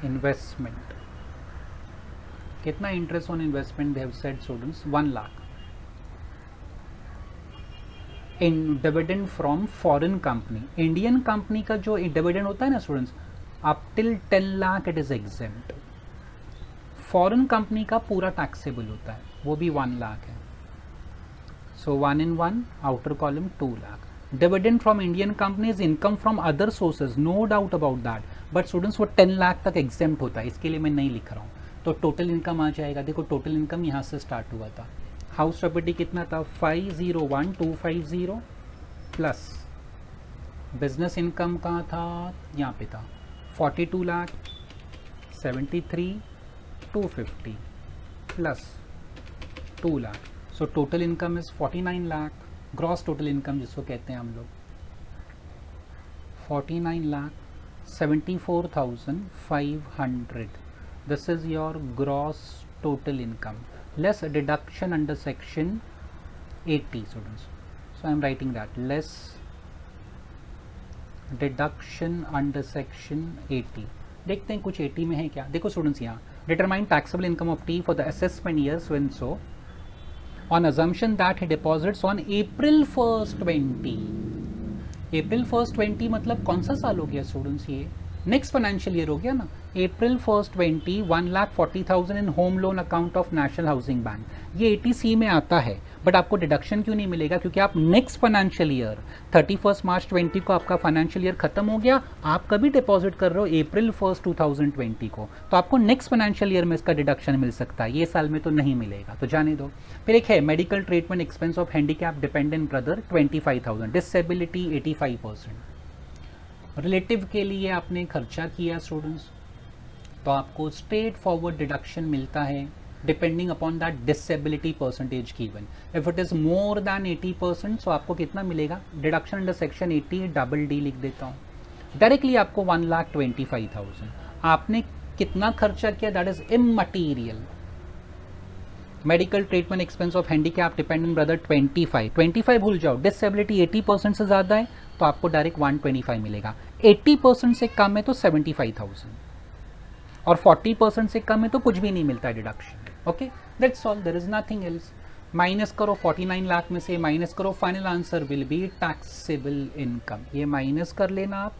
investment. कितना interest on investment they have said students? 1 lakh. In dividend from foreign company, Indian company का जो डिविडेंड होता है ना students, up till 10 lakh it is exempt. Foreign company का पूरा टैक्सेबल होता है, वो भी 1 लाख है. So 1 in 1 outer column 2 lakh. Dividend from Indian company is income from other sources, no doubt about that, but students वो 10 लाख तक एग्जेम्प्ट होता है, इसके लिए मैं नहीं लिख रहा हूँ. तो टोटल इनकम आ जाएगा. देखो टोटल इनकम यहाँ से स्टार्ट हुआ था. हाउस प्रॉपर्टी कितना था? 501,250 प्लस बिजनेस इनकम कहाँ था? यहाँ पे था 42 lakh 73,250 plus 2 lakh. So total income is 49 lakh. Gross total income जिसको कहते हैं हम लोग, 49,74,500. This is your gross total income less deduction under section 80 students. So I am writing that less deduction under section 80. देखते हैं कुछ 80 में है क्या. देखो स्टूडेंट्स यहाँ determine taxable income of T for the assessment year so and so on assumption that he deposits on April 1st 20. April 1st 20 मतलब कौन सा साल हो गया स्टूडेंट्स? ये नेक्स्ट फाइनेंशियल ईयर हो गया ना. April 1st 20 1,40,000 in home loan account of national housing bank. ये 80C में आता है, बट आपको डिडक्शन क्यों नहीं मिलेगा? क्योंकि आप नेक्स्ट फाइनेंशियल ईयर 31 मार्च 20 को आपका फाइनेंशियल ईयर खत्म हो गया, आप कभी डिपॉजिट कर रहे हो April 1st 2020 को, तो आपको नेक्स्ट फाइनेंशियल ईयर में इसका डिडक्शन मिल सकता है, ये साल में तो नहीं मिलेगा, तो जाने दो. फिर एक है medical treatment expense of handicap dependent brother 25,000, disability 85%. Relative के लिए आपने खर्चा किया स्टूडेंट्स, तो आपको स्ट्रेट फॉरवर्ड डिडक्शन मिलता है depending upon that disability percentage given. If it is more then 80%, सो आपको कितना मिलेगा? Deduction under section 80 double D लिख देता हूँ. डायरेक्टली आपको 1,25,000. आपने कितना खर्चा किया that is immaterial. Medical treatment expense of handicap dependent brother 25 भूल जाओ. डिसेबिलिटी 80% से ज़्यादा है तो आपको डायरेक्ट 125 मिलेगा. 80% से कम है तो 75,000 और 40% से कम है तो कुछ भी नहीं मिलता है deduction. Okay, that's all, there is nothing else. Minus करो 49 लाख में से, माइनस करो, final answer will be taxable income. ये माइनस कर लेना आप,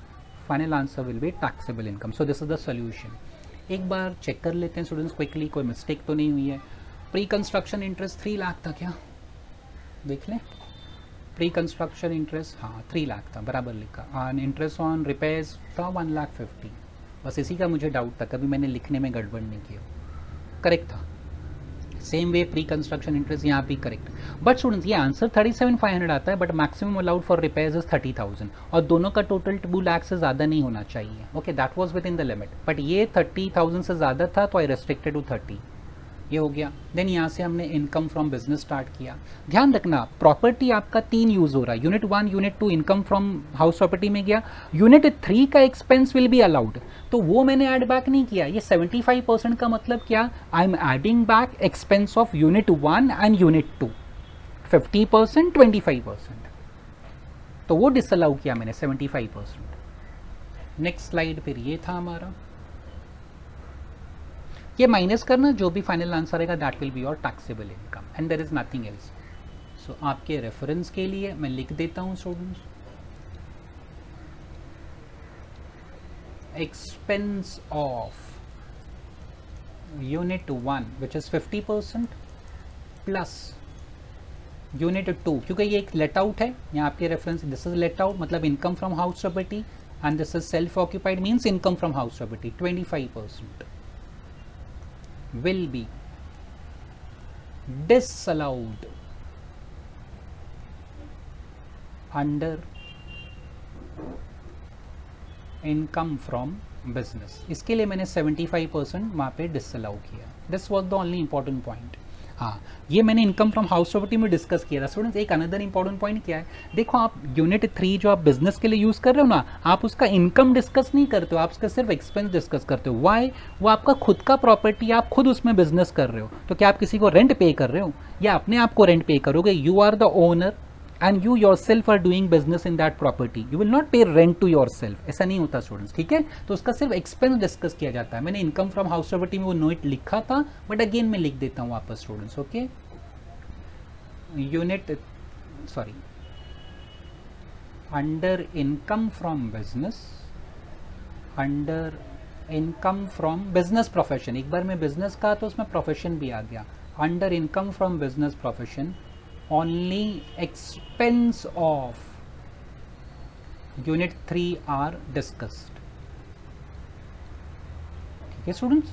final answer will be taxable income. So this is the solution. एक बार चेक कर लेते हैं स्टूडेंट्स क्विकली, कोई मिस्टेक तो नहीं हुई है. प्री कंस्ट्रक्शन इंटरेस्ट 3 लाख था क्या, देख लें. प्री कंस्ट्रक्शन इंटरेस्ट, हाँ 3 लाख था, बराबर लिखा. एंड इंटरेस्ट ऑन रिपेयर्स था 1,50,000. बस इसी का मुझे डाउट था, कभी मैंने लिखने में गड़बड़ नहीं किया, करेक्ट था. सेम वे प्री कंस्ट्रक्शन इंटरेस्ट यहाँ भी करेक्ट. बट स्टूडेंट्स ये आंसर 37,500 आता है, but maximum allowed for repairs is 30,000 और दोनों का टोटल 2 लाख से ज़्यादा नहीं होना चाहिए. Okay, that was with in the limit, but ये 30,000 से ज़्यादा था तो आई रेस्ट्रिक्टेड टू 30. ये हो गया. देन यहाँ से हमने इनकम फ्रॉम बिजनेस स्टार्ट किया. ध्यान रखना प्रॉपर्टी आपका 3 यूज हो रहा है. Unit 1 unit 2 income from house property में गया. यूनिट 3 का एक्सपेंस विल बी अलाउड, तो वो मैंने ऐड बैक नहीं किया. ये 75% का मतलब क्या, I am adding back expense of unit 1 and unit 2, 50%, 25%, तो वो डिसअलाउ किया मैंने 75%. नेक्स्ट स्लाइड फिर ये था हमारा. ये माइनस करना, जो भी फाइनल आंसर आएगा that will be your taxable income and there is nothing else. So आपके रेफरेंस के लिए मैं लिख देता हूं students, expense of unit 1 which is 50% plus unit 2, क्योंकि ये एक लेट आउट है यहाँ आपके reference, this is let out मतलब income from house property and this is self occupied means income from house property. 25% will be disallowed under income from business. इसके लिए मैंने 75% वहाँ पे डिसअलाउ किया. This was the only important point. हाँ, ये मैंने इनकम फ्रॉम हाउस प्रॉपर्टी में डिस्कस किया था. स्टूडेंट्स एक अनदर इंपॉर्टेंट पॉइंट क्या है, देखो आप यूनिट 3 जो आप बिजनेस के लिए यूज़ कर रहे हो ना, आप उसका इनकम डिस्कस नहीं करते हो, आप उसका सिर्फ एक्सपेंस डिस्कस करते हो. वाई, वो आपका खुद का प्रॉपर्टी, आप खुद उसमें बिजनेस कर रहे हो, तो क्या आप किसी को रेंट पे कर रहे हो या अपने आप को रेंट पे करोगे. You are the owner and you yourself are doing business in that property, you will not pay rent to yourself. ऐसा नहीं होता स्टूडेंट्स, ठीक है. तो उसका सिर्फ एक्सपेंस डिस्कस किया जाता है. मैंने इनकम फ्रॉम हाउस प्रॉपर्टी में वो नोट लिखा था, बट अगेन मैं लिख देता हूँ वापस students. Okay, unit sorry under income from business, under income from business profession, एक बार मैं बिजनेस का तो उसमें प्रोफेशन भी आ गया. Under income from business profession only expense of unit 3 are discussed. ठीक है स्टूडेंट्स,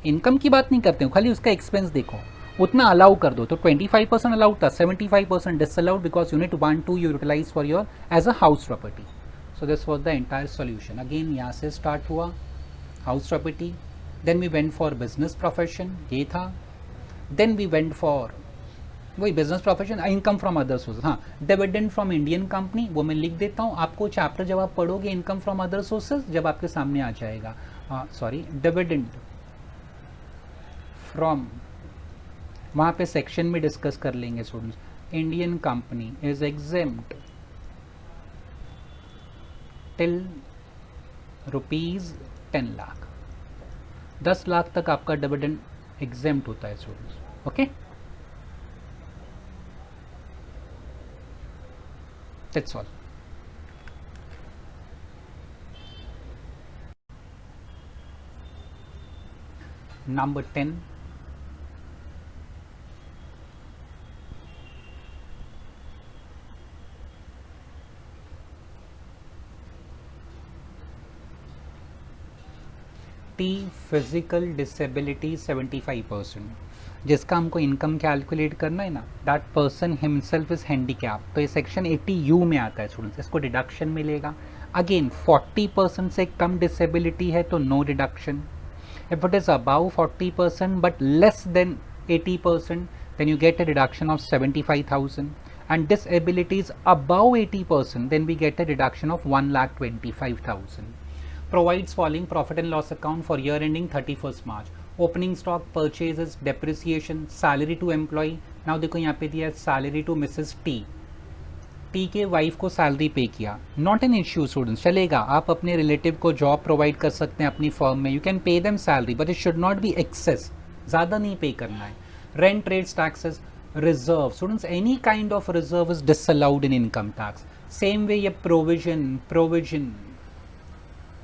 इनकम की बात नहीं करते हो, खाली उसका एक्सपेंस देखो, उतना अलाउ कर दो. तो 25% अलाउड था, 75% disallowed because unit 1 2 you utilise for your as a house property. So this was the entire solution. Again यहाँ से स्टार्ट हुआ house property, then we went for business profession, ये था. देन वी वेंट फॉर वही business profession, income from other sources. हाँ, dividend from Indian company, वो मैं लिख देता हूँ. आपको चैप्टर जब आप पढ़ोगे इनकम फ्रॉम अदर सोर्सेज, जब आपके सामने आ जाएगा, सॉरी डिविडेंड फ्रॉम, वहाँ पे सेक्शन में डिस्कस कर लेंगे students. Indian company is exempt till ₹10 lakh, 10 lakh तक आपका डिविडेंड एग्जेम्प्ट होता है students. Okay, that's all. Number 10, T physical disability 75%. जिसका हमको इनकम कैलकुलेट करना है ना, that person himself is handicap, तो ये सेक्शन 80U में आता है स्टूडेंट्स. इसको डिडक्शन मिलेगा. अगेन 40% से कम डिसेबिलिटी है तो no deduction. If it is above 40% but less than 80% then you get a reduction of 75,000, and disability is above 80% then we get a reduction of 1,25,000. Provides following profit and loss account for year ending 31st March. Opening stock, purchases, depreciation, salary to employee. Now देखो यहाँ पे दिया salary to Mrs. T. T के wife को salary पे किया, not an issue students, चलेगा, आप अपने रिलेटिव को जॉब प्रोवाइड कर सकते हैं अपनी फर्म में, you can pay them salary, but it should not be excess, ज़्यादा नहीं पे करना है. Rent rates taxes, reserve students, any kind of reserve is disallowed in income tax. Same way ये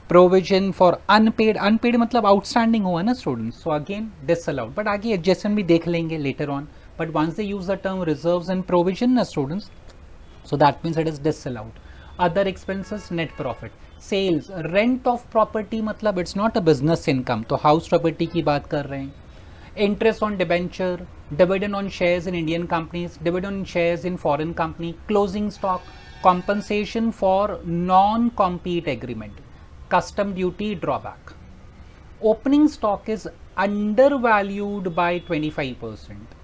प्रोविजन फॉर अनपेड मतलब outstanding हुआ ना students, so again disallowed, but आगे adjustment भी देख लेंगे later on. But once they use the term reserves and provision ना students, so that means it is disallowed. Other expenses, net profit, sales, rent of property मतलब it's not a business income, तो house property की बात कर रहे हैं. Interest on debenture, dividend on shares in Indian companies, dividend on shares in foreign company, closing stock, compensation for non-compete agreement, custom duty drawback. Opening stock is undervalued by 25%.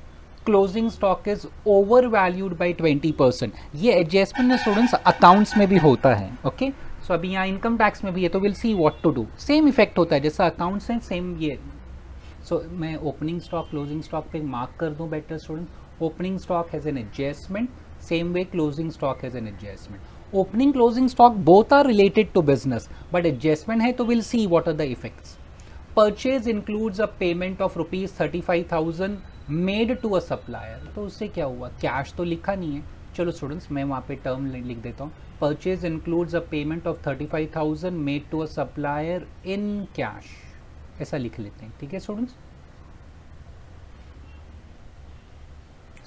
Closing stock is over valued by 20%. ये adjustment students accounts में भी होता है. Okay, सो अभी यहाँ income tax में भी है, तो will see what to do. Same effect होता है जैसा अकाउंट्स हैं, सेम ये. सो मैं ओपनिंग स्टॉक क्लोजिंग स्टॉक पे मार्क कर दूँ better student. Opening stock has an adjustment, same way closing stock has an adjustment. Opening closing stock both are related to business, but adjustment है तो will see what are the effects. Purchase includes a payment of ₹35,000 made to a supplier, तो उससे क्या हुआ, cash तो लिखा नहीं है. चलो स्टूडेंट्स मैं वहाँ पे टर्म लिख देता हूँ. Purchase includes a payment of 35,000 made to a supplier in cash, ऐसा लिख लेते हैं. ठीक है स्टूडेंट्स,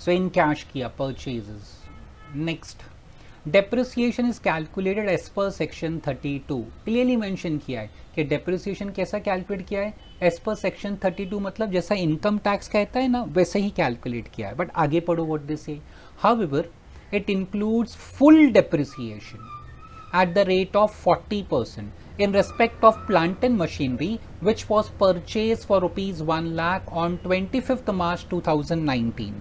सो इन कैश किया purchases. Next, depreciation is calculated as per section 32. Clearly mentioned किया है कि डेप्रिसिएशन कैसा कैलकुलेट किया है, एज पर सेक्शन 32, मतलब जैसा इनकम टैक्स कहता है ना वैसे ही कैलकुलेट किया है. बट आगे पढ़ो व्हाट दे से. However it includes full depreciation at the rate of 40% in respect of plant and machinery which was purchased for rupees 1 lakh on 25th March 2019.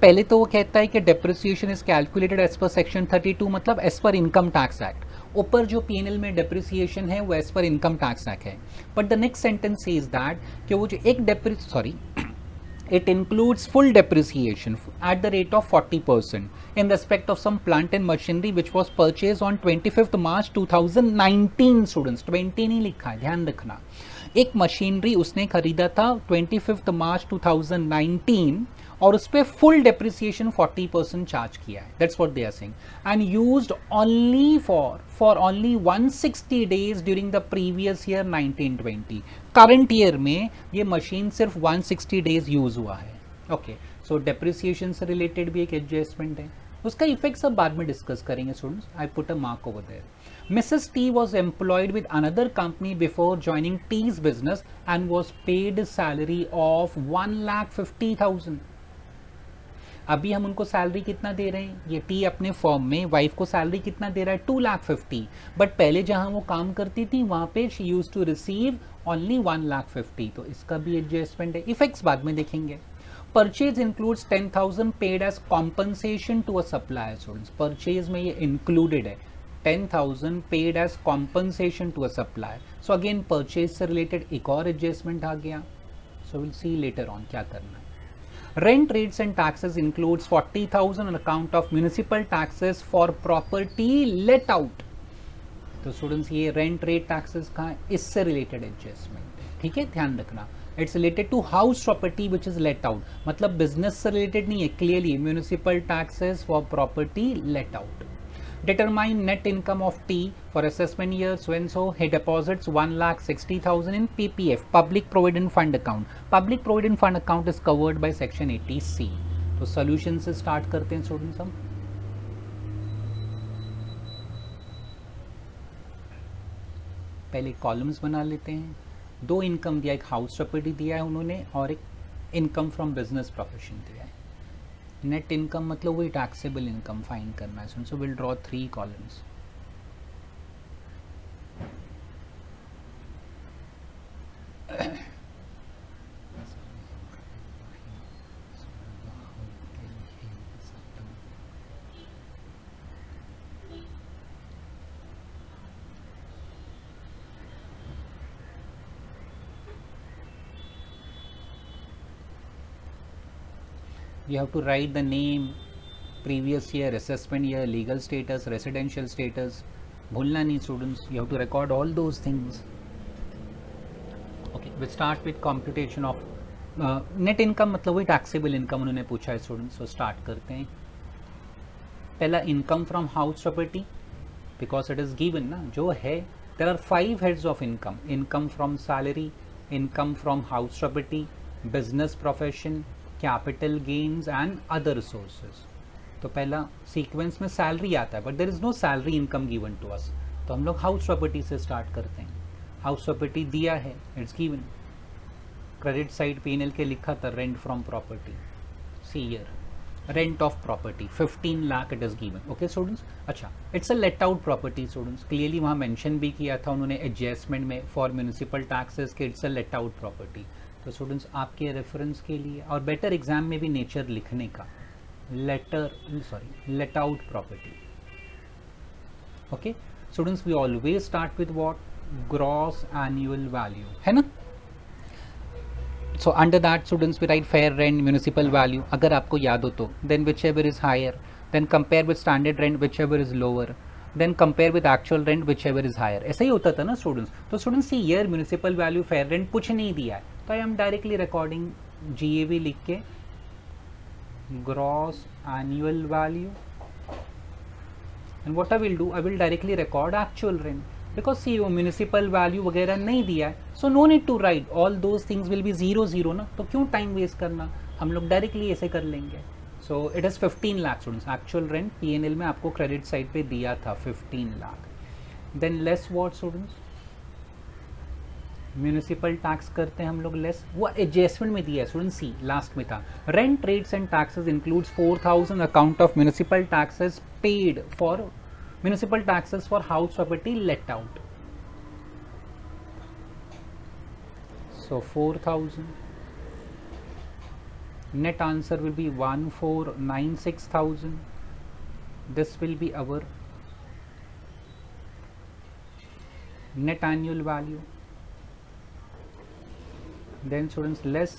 पहले तो वो कहता है कि depreciation is calculated as per section 32, मतलब as per income tax act. ऊपर जो PNL में डेप्रिसिएशन है वो as per income tax act है. But the next sentence is that कि वो जो एक it includes full depreciation at the rate of 40% in respect of some plant and machinery which was purchased on 25th March 2019. Students 20 नहीं लिखा है, ध्यान रखना. एक मशीनरी उसने खरीदा था 25th March 2019 और उस पर फुल डेप्रिसिएशन 40% चार्ज किया है. That's what they are saying. And used only for only 160 days during the previous year 1920. Current year में ये मशीन सिर्फ 160 डेज यूज हुआ है. ओके, सो डेप्रिसिएशन से रिलेटेड भी एक एडजस्टमेंट है. उसका इफेक्ट सब बाद में डिस्कस करेंगे students. I put a mark over there. Mrs. T was employed with another company before joining T's business and was paid a salary of 1,50,000. अभी हम उनको सैलरी कितना दे रहे हैं, ये टी अपने फॉर्म में वाइफ को सैलरी कितना दे रहा है, 2,50,000. बट पहले जहां वो काम करती थी वहां पे she use to receive only 1,50,000, तो इसका भी एडजस्टमेंट है. इफेक्ट्स बाद में देखेंगे. Purchase includes 10,000 paid as compensation to a supplier. Students purchase में ये इंक्लूडेड है, 10,000 paid as compensation to a supplier. So again purchase से रिलेटेड एक और एडजस्टमेंट आ गया. So will see later on क्या करना है. Rent rates and taxes includes 40,000 on account of municipal taxes for property let out. तो स्टूडेंट्स ये रेंट रेट टैक्सेस का इससे रिलेटेड एडजस्टमेंट है. ठीक है, ध्यान रखना. It's related to house property which is let out, मतलब बिजनेस से रिलेटेड नहीं है. Clearly municipal taxes for property let out. Determine net income of T for assessment year so and so. He deposits 1,60,000 in PPF, Public Provident Fund account. Public Provident Fund account is covered by section 80C. तो solution से start करते हैं students हम. पहले columns बना लेते हैं. दो इनकम दिया, एक हाउस प्रॉपर्टी दिया है उन्होंने और एक इनकम फ्रॉम बिजनेस प्रोफेशन दिया है. नेट इनकम मतलब वही टैक्सेबल इनकम फाइंड करना है. So will draw 3 columns. You have to write the name, previous year, assessment year, legal status, residential status, भूलना नहीं students, you have to record all those things. Okay, we start with computation of net income, मतलब वही taxable income उन्होंने पूछा है students. तो start करते हैं. पहला income from house property, because it is given ना, जो है there are 5 heads of income. Income from salary, income from house property, business profession, capital gains and other sources. तो पहला सीक्वेंस में सैलरी आता है, but there is no salary income given to us. तो हम लोग हाउस प्रॉपर्टी से start करते हैं. हाउस प्रॉपर्टी दिया है, it's given. Credit side P&L के लिखा था rent from property. See here rent of property 15 lakh it is given. Okay students. अच्छा, it's a let out property students, clearly वहाँ मेंशन भी किया था उन्होंने एडजस्टमेंट में फॉर म्यूनिसिपल टैक्सेस के it's a let out property. तो स्टूडेंट्स आपके रेफरेंस के लिए और बेटर एग्जाम में भी नेचर लिखने का, let out property. Okay students, we always start with what, gross annual value, है ना. So under that students we write fair rent, municipal value, अगर आपको याद हो तो. Then whichever is higher, then compare with standard rent whichever is lower, then compare with actual rent whichever is higher. ऐसा ही होता था ना स्टूडेंट्स. तो students see here municipal value, fair rent कुछ नहीं दिया है, तो I am directly recording GAV लिख के gross annual value, and what I will do, I will directly record actual rent. Because see वो म्यूनिसिपल वैल्यू वगैरह नहीं दिया है, so no need to write, all those things will be 0 ना. तो क्यों टाइम वेस्ट करना, हम लोग डायरेक्टली ऐसे कर लेंगे. So it is 15 lakh students. Actual rent P&L में आपको क्रेडिट साइड पे दिया था 15 lakh. Than less what students, municipal tax करते हैं हम लोग लेस, वो एडजस्टमेंट में दिया है स्टूडेंट. सी लास्ट में था rent, rates and taxes includes 4000 account of municipal taxes paid for municipal taxes for house property let out. So 4000, net answer will be 1,496,000. This will be our net annual value. Then students, less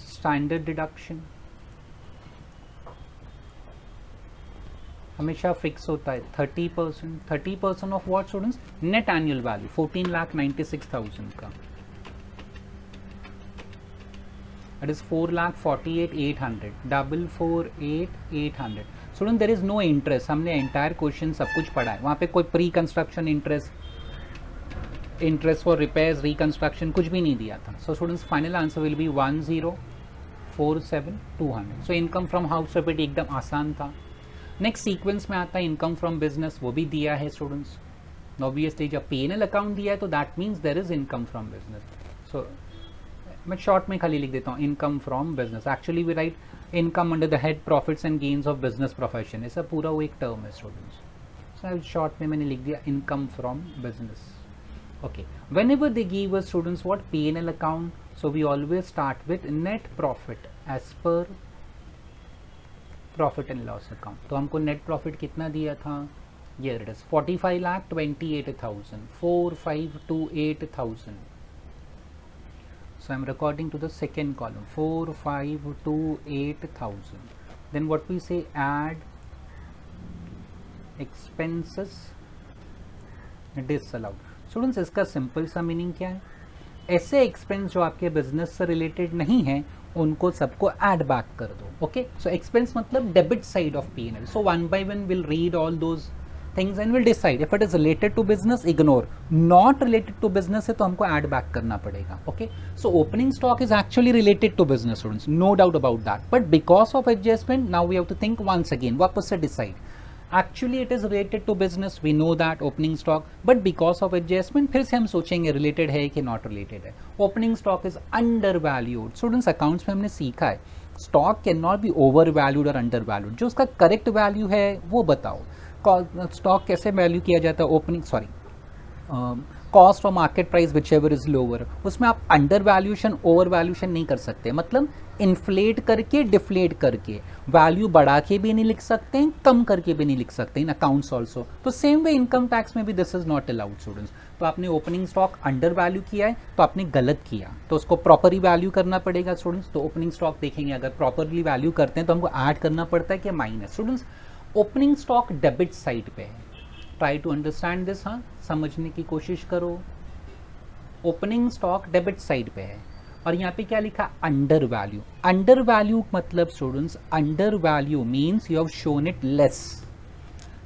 standard deduction, हमेशा fix होता है 30%. 30% of what students, net annual value 14,96,000 का. It is 4,48,800, 448,800. Student there is no interest. हमने entire question सब कुछ पढ़ा है, वहाँ पे कोई pre construction interest, interest for repairs, reconstruction कुछ भी नहीं दिया था. सो students final answer will be 1,047,200. So income from house property एकदम आसान था. नेक्स्ट सीक्वेंस में आता है इनकम फ्रॉम बिजनेस, वो भी दिया है स्टूडेंट्स. ऑब्वियसली जब P&L अकाउंट दिया है तो that means there is income from business. So मैं शॉर्ट में खाली लिख देता हूँ income from business. Actually we write income under the head profits and gains of business profession. ऐसा पूरा वो एक टर्म है स्टूडेंट्स. सो शॉर्ट में मैंने लिख दिया income from business. Okay, whenever they give us students what, P&L account, so we always start with net profit as per profit and loss account. तो हमको नेट प्रॉफिट कितना दिया था, ये it is 45,28,000, 4528,000. So I'm recording to the second column 4528,000. Then what we say, add expenses disallowed. Students इसका simple सा meaning क्या है, ऐसे एक्सपेंस जो आपके बिजनेस से रिलेटेड नहीं है उनको सबको ऐड बैक कर दो. ओके, सो एक्सपेंस मतलब debit side of P&L. So one by one will read all those things and we'll decide if it is related to business, ignore. Not related to business है तो हमको add back करना पड़ेगा. Okay, so opening stock is actually related to business students, no doubt about that, but because of adjustment now we have to think once again, वापस से decide. Actually it is related to business, we know that opening stock, but because of adjustment फिर से हम सोचेंगे related है कि not related है. Opening stock is undervalued. Students accounts में हमने सीखा है stock cannot be overvalued or undervalued. जो उसका correct value है वो बताओ. स्टॉक कैसे वैल्यू किया जाता है, ओपनिंग कॉस्ट और market price which ever is lower, उसमें आप अंडर वैल्यूएशन ओवर वैल्यूएशन नहीं कर सकते, मतलब इन्फ्लेट करके डिफ्लेट करके वैल्यू बढ़ा के भी नहीं लिख सकते हैं, कम करके भी नहीं लिख सकते इन अकाउंट्स ऑल्सो। तो सेम वे इनकम टैक्स में भी this is not allowed students. तो आपने ओपनिंग स्टॉक अंडर वैल्यू किया है तो आपने गलत किया, तो उसको प्रॉपरली वैल्यू करना पड़ेगा स्टूडेंट्स। तो ओपनिंग स्टॉक देखेंगे अगर प्रॉपरली वैल्यू करते हैं तो हमको ऐड करना पड़ता है कि minus. Students opening stock debit side पे है, ट्राई टू अंडरस्टैंड दिस, हाँ समझने की कोशिश करो। ओपनिंग स्टॉक डेबिट साइड पे है और यहाँ पे क्या लिखा, अंडर वैल्यू। अंडर वैल्यू मतलब students, under value means you have shown it less.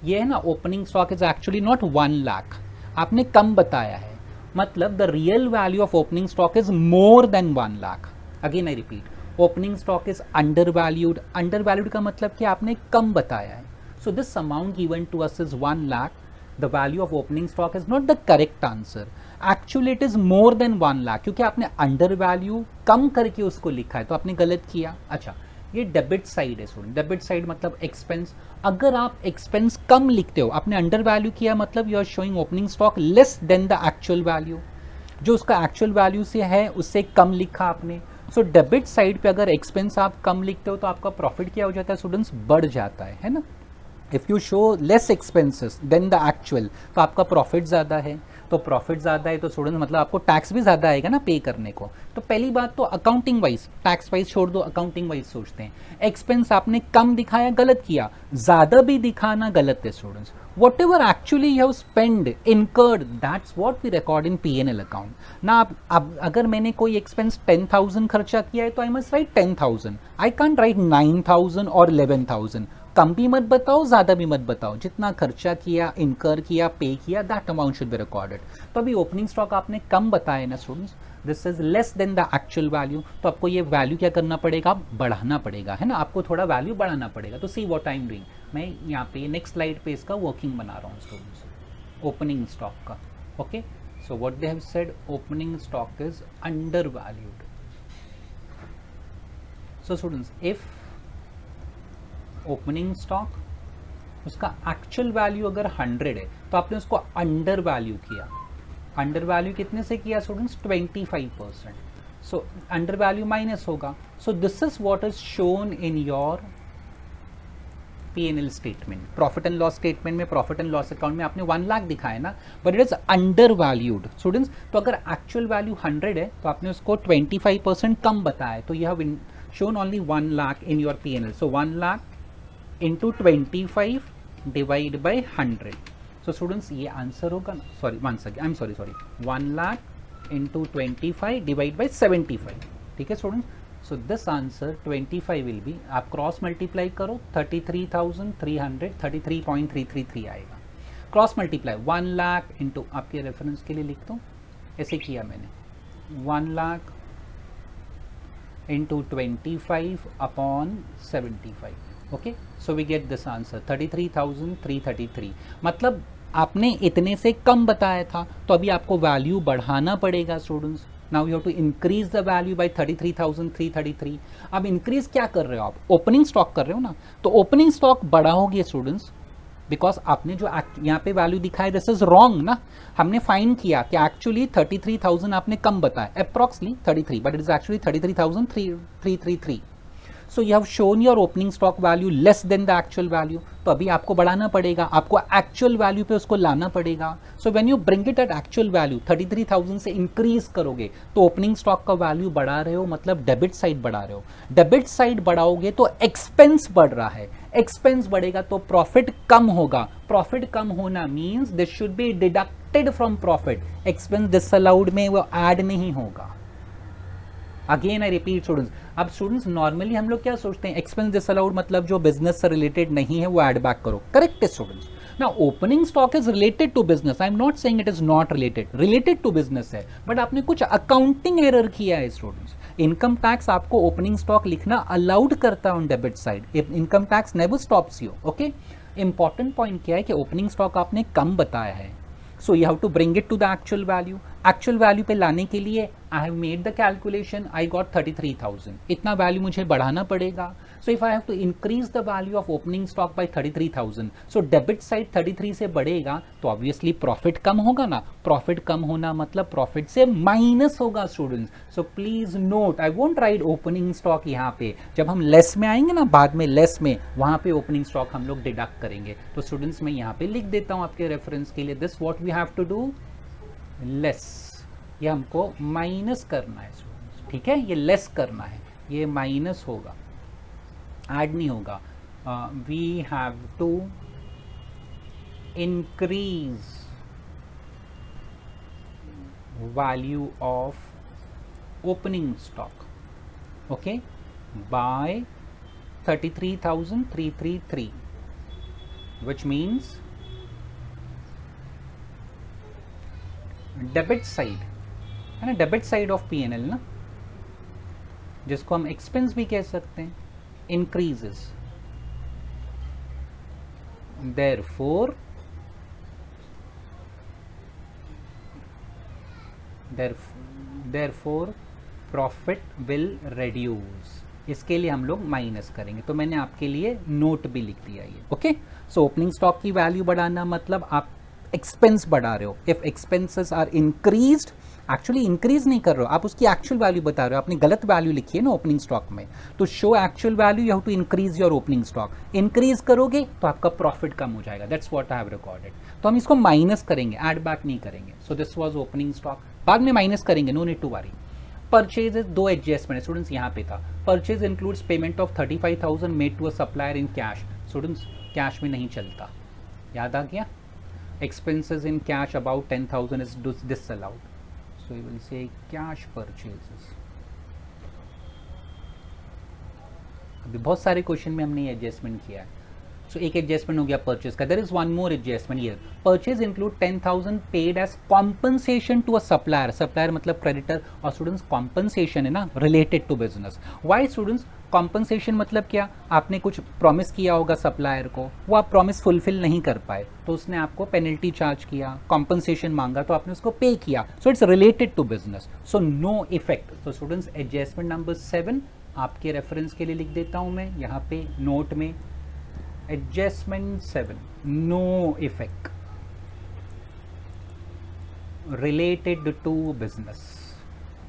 ये है ना, opening stock is actually not 1 lakh, आपने कम बताया है, मतलब the real value of opening stock is more than 1 lakh. Again I repeat, opening stock is under valued. Under valued का मतलब कि आपने कम बताया है। So this amount given to us is 1 lakh, the value of opening stock is not the correct answer, actually it is more than 1 lakh, क्योंकि आपने under value कम करके उसको लिखा है तो आपने गलत किया। अच्छा, ये डेबिट साइड है स्टूडेंट, डेबिट साइड मतलब एक्सपेंस। अगर आप एक्सपेंस कम लिखते हो, आपने अंडर वैल्यू किया, मतलब you are showing opening stock less than the actual value, जो उसका एक्चुअल वैल्यू से है उससे कम लिखा आपने। सो डेबिट साइड पे अगर एक्सपेंस आप कम लिखते हो तो आपका प्रॉफिट क्या हो जाता है स्टूडेंट्स, बढ़ जाता है ना। If you show less expenses then the actual तो आपका प्रॉफिट ज़्यादा है, तो प्रॉफिट ज़्यादा है तो स्टूडेंट मतलब आपको टैक्स भी ज़्यादा आएगा ना पे करने को। तो पहली बात तो अकाउंटिंग वाइज, टैक्स वाइज छोड़ दो, अकाउंटिंग वाइज सोचते हैं। एक्सपेंस आपने कम दिखाया, गलत किया, ज़्यादा भी दिखाना गलत है students. Whatever actually you have spend incurred, that's what we record in P&L account ना। अब अगर मैंने कोई एक्सपेंस 10,000 खर्चा किया है तो I must write 10,000, I can't right 9,000 और 11,000। कम भी मत बताओ, ज़्यादा भी मत बताओ, जितना खर्चा किया, इनकर किया, पे किया, that amount should be recorded. तो अभी ओपनिंग स्टॉक आपने कम बताया ना students, this is less than the actual value, तो आपको ये वैल्यू क्या करना पड़ेगा, बढ़ाना पड़ेगा, है ना, आपको थोड़ा वैल्यू बढ़ाना पड़ेगा। तो see what I am doing, मैं यहाँ पे नेक्स्ट स्लाइड पे इसका वर्किंग बना रहा हूँ स्टूडेंट्स, ओपनिंग स्टॉक का। Okay, so what they have said, opening stock is under valued. So students, if opening stock उसका एक्चुअल वैल्यू अगर 100 है तो आपने उसको अंडर वैल्यू किया। अंडर वैल्यू कितने से किया students, 25%। So under value minus होगा। So this is what is shown in your P&L statement. Profit and loss statement में, प्रॉफिट एंड लॉस अकाउंट में आपने 1 लाख दिखाया ना, but it is under valued students. तो अगर एक्चुअल वैल्यू 100 है तो आपने उसको 25% कम बताया, तो you have shown only 1 lakh in your P&L। So 1 lakh into 25 divide by 100। So students ये आंसर होगा, sorry once again, I am sorry 1 lakh into 25 divide by 75। ठीक है students, so this answer 25 will be, आप क्रॉस मल्टीप्लाई करो, 33,300, 33.333 आएगा। Cross multiply 1 lakh into, आपके reference के लिए लिख दो, ऐसे किया मैंने, 1 lakh into 25 upon 75। Okay, so we get this answer 33,333। मतलब आपने इतने से कम बताया था तो अभी आपको वैल्यू बढ़ाना पड़ेगा students. Now you have to increase the value by 33,333। अब इंक्रीज क्या कर रहे हो आप, ओपनिंग स्टॉक कर रहे हो ना, तो ओपनिंग स्टॉक बढ़ाओगे स्टूडेंट्स, बिकॉज आपने जो यहाँ पे वैल्यू दिखाया दिस इज रॉन्ग ना। हमने फाइंड किया कि एक्चुअली 33,000 आपने कम बताया, अप्रॉक्सली 33, but it is actually 33,333। So you have shown your opening stock value less than the actual value, तो अभी आपको बढ़ाना पड़ेगा, आपको एक्चुअल वैल्यू पे उसको लाना पड़ेगा। So when you bring it at actual value 33,000 से इंक्रीज करोगे तो ओपनिंग स्टॉक का वैल्यू बढ़ा रहे हो, मतलब डेबिट साइड बढ़ा रहे हो। डेबिट साइड बढ़ाओगे तो एक्सपेंस बढ़ रहा है, एक्सपेंस बढ़ेगा तो प्रॉफिट कम होगा। प्रॉफिट कम होना means this should be deducted from profit, expense disallowed में वो ऐड नहीं होगा। अगेन आई रिपीट स्टूडेंट्स, अब स्टूडेंट्स नॉर्मली हम लोग क्या सोचते हैं, एक्सपेंस डिसअलाउड मतलब जो बिजनेस से रिलेटेड नहीं है वो ऐड बैक करो, करेक्ट है स्टूडेंट्स। ना opening stock is related to business, I am not saying it is not related, related to business है, बट आपने कुछ अकाउंटिंग एरर किया है स्टूडेंट्स। इनकम टैक्स आपको ओपनिंग स्टॉक लिखना अलाउड करता है on debit side, income tax never stops you. Okay, important point क्या है कि ओपनिंग स्टॉक आपने कम बताया है, so you have to bring it to the actual value. Actual value पे लाने के लिए I have made the calculation, I got 33,000, इतना वैल्यू मुझे बढ़ाना पड़ेगा। So if I have to increase the value of opening stock by 33,000, so debit side 33 से बढ़ेगा तो obviously profit कम होगा ना, profit कम होना मतलब profit से minus होगा students. So please note, I won't write opening stock यहाँ पे, जब हम less में आएंगे ना बाद में less में, वहाँ पे opening stock हम लोग deduct करेंगे. तो students मैं यहाँ पे लिख देता हूँ आपके reference के लिए, this what we have to do, less, ये हमको minus करना है students, ठीक है, ये less करना है, ये minus होगा, ऐड नहीं होगा. We have to increase value of opening stock, okay, by 33,333, which means debit side है ना, डेबिट साइड ऑफ P&L ना, जिसको हम एक्सपेंस भी कह सकते हैं, increases. Therefore profit will reduce. इसके लिए हम लोग माइनस करेंगे, तो मैंने आपके लिए नोट भी लिख दिया ये, ओके. सो ओपनिंग स्टॉक की वैल्यू बढ़ाना मतलब आप एक्सपेंस बढ़ा रहे हो. If expenses are increased, actually increase नहीं कर रहे हो आप, उसकी एक्चुअल वैल्यू बता रहे हो, आपने गलत वैल्यू लिखी है ना ओपनिंग स्टॉक में. तो show actual value, you have to increase your opening stock. Increase करोगे तो आपका प्रॉफिट कम हो जाएगा. That's what I have recorded. तो हम इसको माइनस करेंगे, ऐड बैक नहीं करेंगे. So this was opening stock, बाद में माइनस करेंगे, no need to worry. Purchases, दो एडजस्टमेंट है स्टूडेंट्स यहाँ पे था. Purchase includes payment of 35,000 made to a supplier in cash. Students cash में नहीं चलता, याद आ गया. Expenses in cash about 10,000 is disallowed. So you will say cash purchases. अभी बहुत सारे क्वेश्चन में हमने ये एडजस्टमेंट किया है. सो एक एडजस्टमेंट हो गया परचेज का. There is one more adjustment here. Purchase include 10,000 paid as compensation to a supplier. Supplier मतलब क्रेडिटर, और स्टूडेंट्स कॉम्पनसेशन है ना related to business. Why students compensation मतलब क्या, आपने कुछ प्रॉमिस किया होगा सप्लायर को, वो आप प्रॉमिस फुलफिल नहीं कर पाए तो उसने आपको पेनल्टी चार्ज किया, कॉम्पनसेशन मांगा तो आपने उसको पे किया. So it's related to business, so no effect. तो स्टूडेंट्स एडजस्टमेंट नंबर 7 आपके रेफरेंस के लिए लिख देता हूं मैं यहाँ पे नोट में. Adjustment 7, no effect related to business.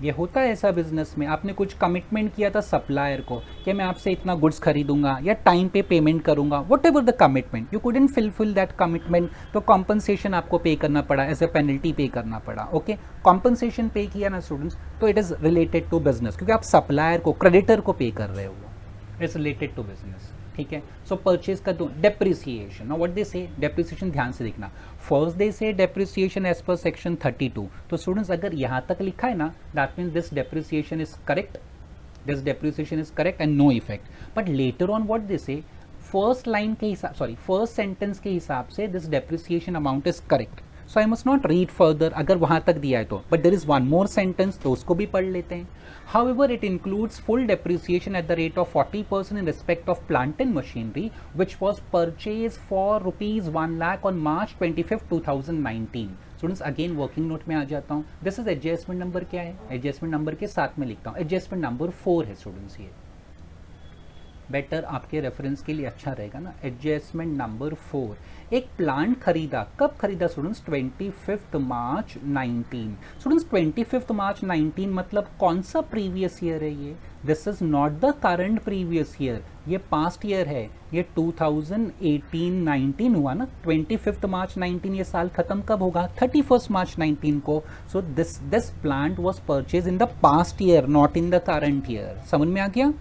ये होता है ऐसा बिजनेस में, आपने कुछ कमिटमेंट किया था सप्लायर को कि मैं आपसे इतना गुड्स खरीदूंगा या टाइम पे पेमेंट करूंगा, what ever the commitment, you couldn't fulfil that commitment, तो कॉम्पनसेशन आपको पे करना पड़ा, एज ए पेनल्टी पे करना पड़ा. ओके, कॉम्पनसेशन पे किया ना स्टूडेंट्स, तो it is related to business, क्योंकि आप सप्लायर को, क्रेडिटर को पे कर रहे हो, इट्स रिलेटेड टू बिजनेस. ठीक है. सो परचेज का दो डेप्रिसिएशन. नाउ व्हाट दे से, डेप्रिसिएशन ध्यान से देखना. फर्स्ट दे से डेप्रिसिएशन एज पर सेक्शन 32. तो स्टूडेंट्स अगर यहाँ तक लिखा है ना, that means this depreciation is correct, this depreciation is correct and no effect. But later on what they say, first line के हिसाब, सॉरी फर्स्ट सेंटेंस के हिसाब से this depreciation amount is correct. So I must not read further अगर वहां तक दिया है तो, but there is one more sentence, तो उसको भी पढ़ लेते हैं. However, it includes full depreciation at the rate of 40% in respect of plant and machinery, which was purchased for rupees 1 lakh on March 25, 2019. Students, again working note में आ जाता हूँ. This is adjustment number क्या है? Adjustment number के साथ में लिखता हूँ. Adjustment number 4 है students ये. बेटर आपके रेफरेंस के लिए अच्छा रहेगा ना. Adjustment number 4. एक प्लांट खरीदा, कब खरीदा स्टूडेंट्स? 25 मार्च 19. स्टूडेंट्स 25 मार्च 19 मतलब कौन सा प्रीवियस ईयर है ये? This is not the current previous year, ये पास्ट ईयर है. ये 2018-19 हुआ ना. 25 मार्च 19 ये साल खत्म कब होगा? 31 मार्च 19 को. So this plant was purchase in the past year, not in the current year. समझ में आ गया?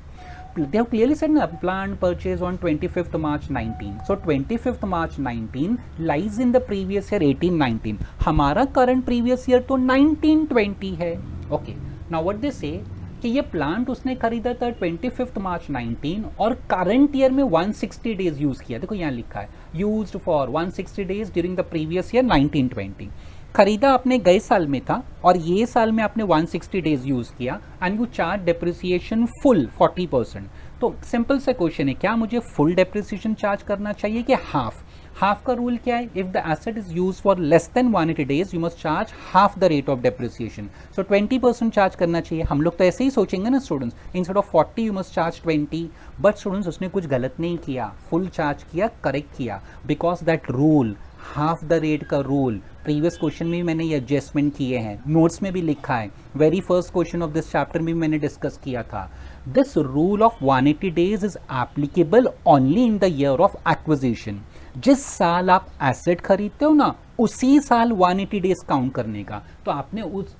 They have clearly said na, plant purchase on 25th March 19. So 25th March 19 lies in the previous year 18-19. हमारा current previous year तो 19-20 है. Okay. Now what they say कि ये plant उसने खरीदा था 25th March 19 और करंट ईयर में 160 डेज यूज किया. देखो यहाँ लिखा है used for 160 days during the previous year 19-20. खरीदा आपने गए साल में था और ये साल में आपने 160 डेज यूज किया and you charge depreciation full 40%. तो सिंपल सा क्वेश्चन है, क्या मुझे फुल डेप्रिसिएशन चार्ज करना चाहिए कि हाफ? हाफ का रूल क्या है? If the asset is use for less then 180 days you must charge half the rate of depreciation. So 20% charge करना चाहिए. हम लोग तो ऐसे ही सोचेंगे ना students, instead of 40 you must charge 20. But students उसने कुछ गलत नहीं किया, फुल चार्ज किया, करेक्ट किया. Because that rule, half the rate का रूल, प्रीवियस क्वेश्चन में भी मैंने ये एडजस्टमेंट किए हैं, नोट्स में भी लिखा है, very first question of this chapter में भी मैंने डिस्कस किया था. This rule of 180 days is applicable only in the year of acquisition. जिस साल आप एसेट खरीदते हो ना, उसी साल 180 days काउंट करने का. तो आपने उस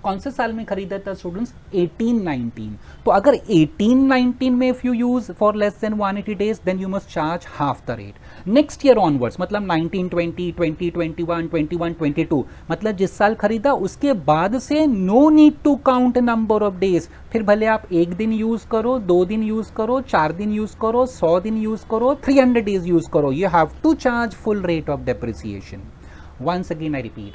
कौन से साल में खरीदा था स्टूडेंट्स? 1819. तो अगर 1819 में if you use for less then 180 days then you must charge half the rate. Next year onwards मतलब 1920, 2021, 21, 22 मतलब जिस साल खरीदा उसके बाद से no need to count number of days. फिर भले आप 1 दिन यूज करो, 2 दिन यूज करो, 4 दिन यूज करो, 100 दिन यूज करो, 300 days यूज करो, you have to charge full rate of depreciation. Once again I repeat,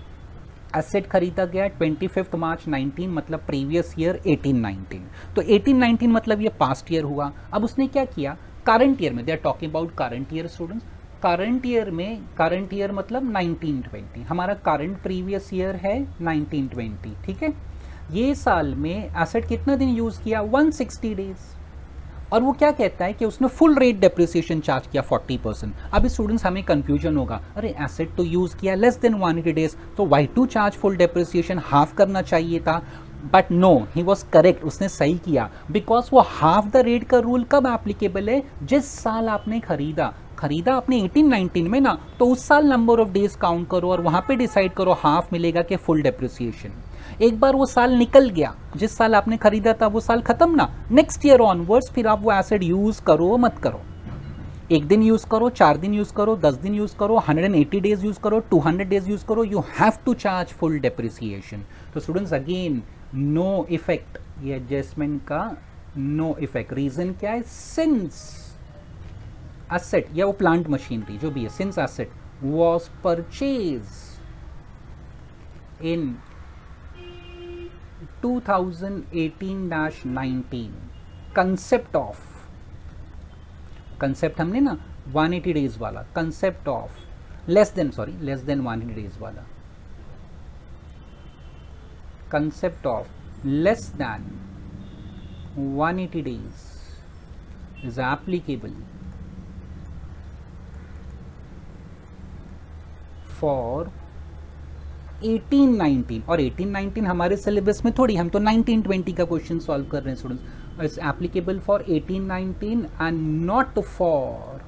asset खरीदा गया 25 मार्च 19 मतलब प्रीवियस ईयर 1819. तो 1819 मतलब ये पास्ट ईयर हुआ. अब उसने क्या किया? करंट ईयर में, they are talking about current year students. Current year में, करंट ईयर मतलब 1920, हमारा करंट प्रीवियस ईयर है 1920. ठीक है, ये साल में एसेट कितना दिन यूज किया? 160 days. और वो क्या कहता है कि उसने फुल रेट डेप्रिसिएशन चार्ज किया 40%. अभी स्टूडेंट्स हमें कंफ्यूजन होगा, अरे एसेट तो यूज किया लेस देन 180 days, तो why to charge full depreciation? Half करना चाहिए था. But no, he was correct, उसने सही किया. बिकॉज वो हाफ द रेट का रूल कब एप्लीकेबल है? जिस साल आपने खरीदा आपने 1819 में ना, तो उस साल नंबर ऑफ डेज काउंट करो और वहां पे डिसाइड करो हाफ मिलेगा कि फुल डेप्रिसिएशन. एक बार वो साल निकल गया, जिस साल आपने खरीदा था वो साल खत्म ना, नेक्स्ट ईयर ऑनवर्ड्स फिर आप वो एसेट यूज करो मत करो. 1 दिन यूज करो, 4 दिन यूज करो, 10 दिन यूज करो, 180 days यूज करो, 200 days यूज करो, you have to charge full depreciation. तो स्टूडेंट्स अगेन नो इफेक्ट, ये एडजस्टमेंट का नो इफेक्ट. रीजन क्या है? सिंस एसेट या वो प्लांट मशीनरी जो भी है, since asset was purchase in 2018-19, concept हमने ना 180 days वाला, concept of less then 180 days वाला, concept of less then 180 days is applicable for 1819. और 1819 हमारे सिलेबस में थोड़ी, हम तो 1920 का क्वेश्चन सॉल्व कर रहे हैं students. It's applicable for 1819 and not for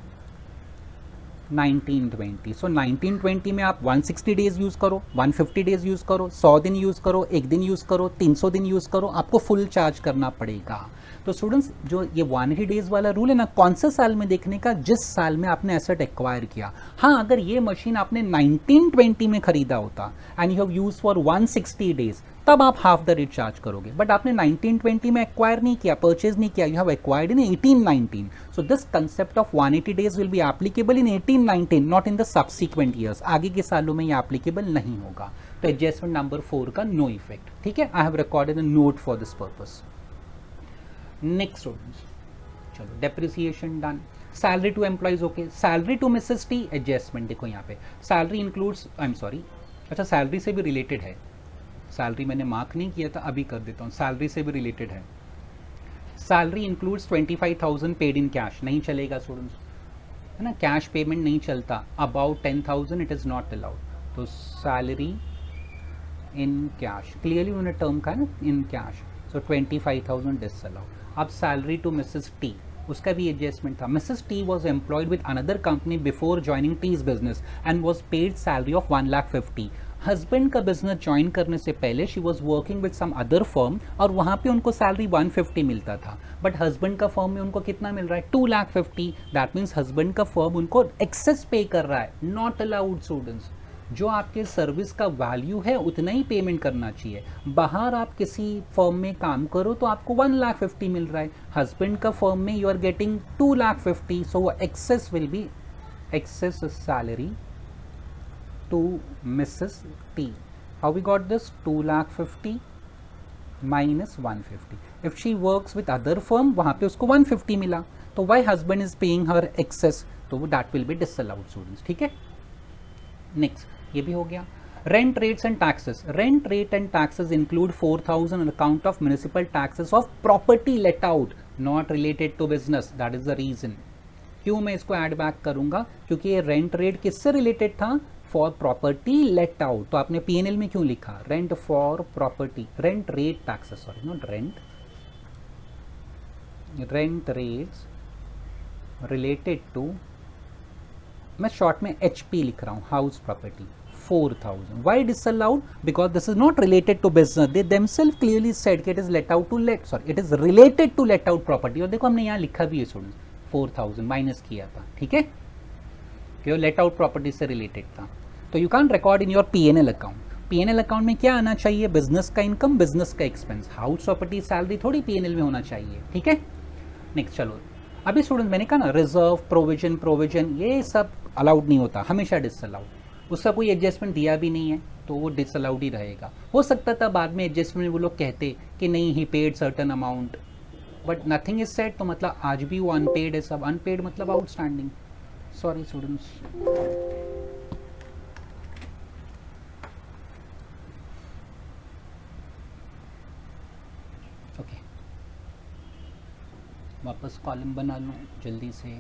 1920. सो 1920 में आप 160 days यूज करो, 150 days यूज करो, 100 दिन यूज करो, 1 दिन यूज करो, 300 दिन यूज करो, आपको फुल चार्ज करना पड़ेगा. तो स्टूडेंट्स जो ये 180 days वाला रूल है ना, कौन से साल में देखने का? जिस साल में आपने एसेट एक्वायर किया. हाँ, अगर ये मशीन आपने 1920 में खरीदा होता and you have use for 160 days, तब आप हाफ द रेट चार्ज करोगे. बट आपने 1920 में एक्वायर नहीं किया, परचेज नहीं किया, you have acquired in 1819. So this concept of 180 days will be applicable in 1819, not in the subsequent years. आगे के सालों में ये एप्लीकेबल नहीं होगा. तो एडजस्टमेंट नंबर 4 का नो इफेक्ट. ठीक है, I have recorded a note for this purpose. Next students, चलो depreciation done. Salary to employees okay. Salary to Mrs T, adjustment देखो यहाँ पे, salary includes, I am sorry, अच्छा सैलरी से भी रिलेटेड है, सैलरी मैंने मार्क नहीं किया था, अभी कर देता हूँ, सैलरी से भी रिलेटेड है. Salary includes 25,000 paid in cash, नहीं चलेगा स्टूडेंट्स, है ना, कैश पेमेंट नहीं चलता. About 10,000 it is not allowed. तो सैलरी इन कैश, क्लियरली उन्होंने टर्म का है ना, इन कैश. So 25,000 disallowed. अब सैलरी टू मिसेस टी, उसका भी एडजस्टमेंट था. Mrs T was employed with another company before joining T's business and was paid salary of 1,50,000. Husband का business join करने से पहले she was working with some other firm और वहाँ पे उनको सैलरी 150 मिलता था. बट हस्बैंड का फर्म में उनको कितना मिल रहा है? 2,50,000. दैट मीन्स हस्बैंड का फर्म उनको एक्सेस पे कर रहा है. Not allowed students. जो आपके सर्विस का वैल्यू है उतना ही पेमेंट करना चाहिए. बाहर आप किसी फर्म में काम करो तो आपको 1,50,000 मिल रहा है, हस्बैंड का फर्म में यू आर गेटिंग 2,50,000. सो वो excess will be excess salary to Mrs. T. How we got this? 2,50,000 minus 150. If she works with other firm, वहाँ पे उसको 150 मिला. तो why husband is paying her excess? तो वो that will be disallowed students, ठीक है। नेक्स्ट ये भी हो गया। Rent rates and taxes, rent rate and taxes include 4000 on account of municipal taxes of property let out not related to business, that is the reason. क्यों मैं इसको add back करूंगा, क्योंकि ये रेंट रेट किससे रिलेटेड था, for property let out. तो आपने पीएनएल में क्यों लिखा, rent for property, rent rate taxes, sorry not rent, rent rates related to, मैं शॉर्ट में HP लिख रहा हूं, house property 4000। Why disallowed? Because this is not related to business. They themselves clearly said कि it is let out to let, sorry, it is related to let out property। और देखो हमने यहाँ लिखा भी है स्टूडेंट्स, 4000 माइनस किया था, ठीक है, कि वो लेट आउट प्रॉपर्टी से रिलेटेड था। तो you can record in your PNL account. PNL account में क्या आना चाहिए, बिजनेस का इनकम, बिजनेस का एक्सपेंस। हाउस प्रॉपर्टी सैलरी थोड़ी PNL में होना चाहिए, ठीक है। नेक्स्ट चलो, अभी स्टूडेंट मैंने कहा ना रिजर्व, प्रोविजन, प्रोविजन ये सब अलाउड नहीं होता, हमेशा डिसअलाउड। उसका कोई एडजस्टमेंट दिया भी नहीं है तो वो डिसअलाउड ही रहेगा। हो सकता था बाद में एडजस्टमेंट वो लोग कहते कि नहीं he paid certain amount, but nothing is set, तो मतलब आज भी वो अनपेड है सब। अनपेड मतलब आउटस्टैंडिंग, सॉरी स्टूडेंट्स। ओके, वापस कॉलम बना लूँ जल्दी से।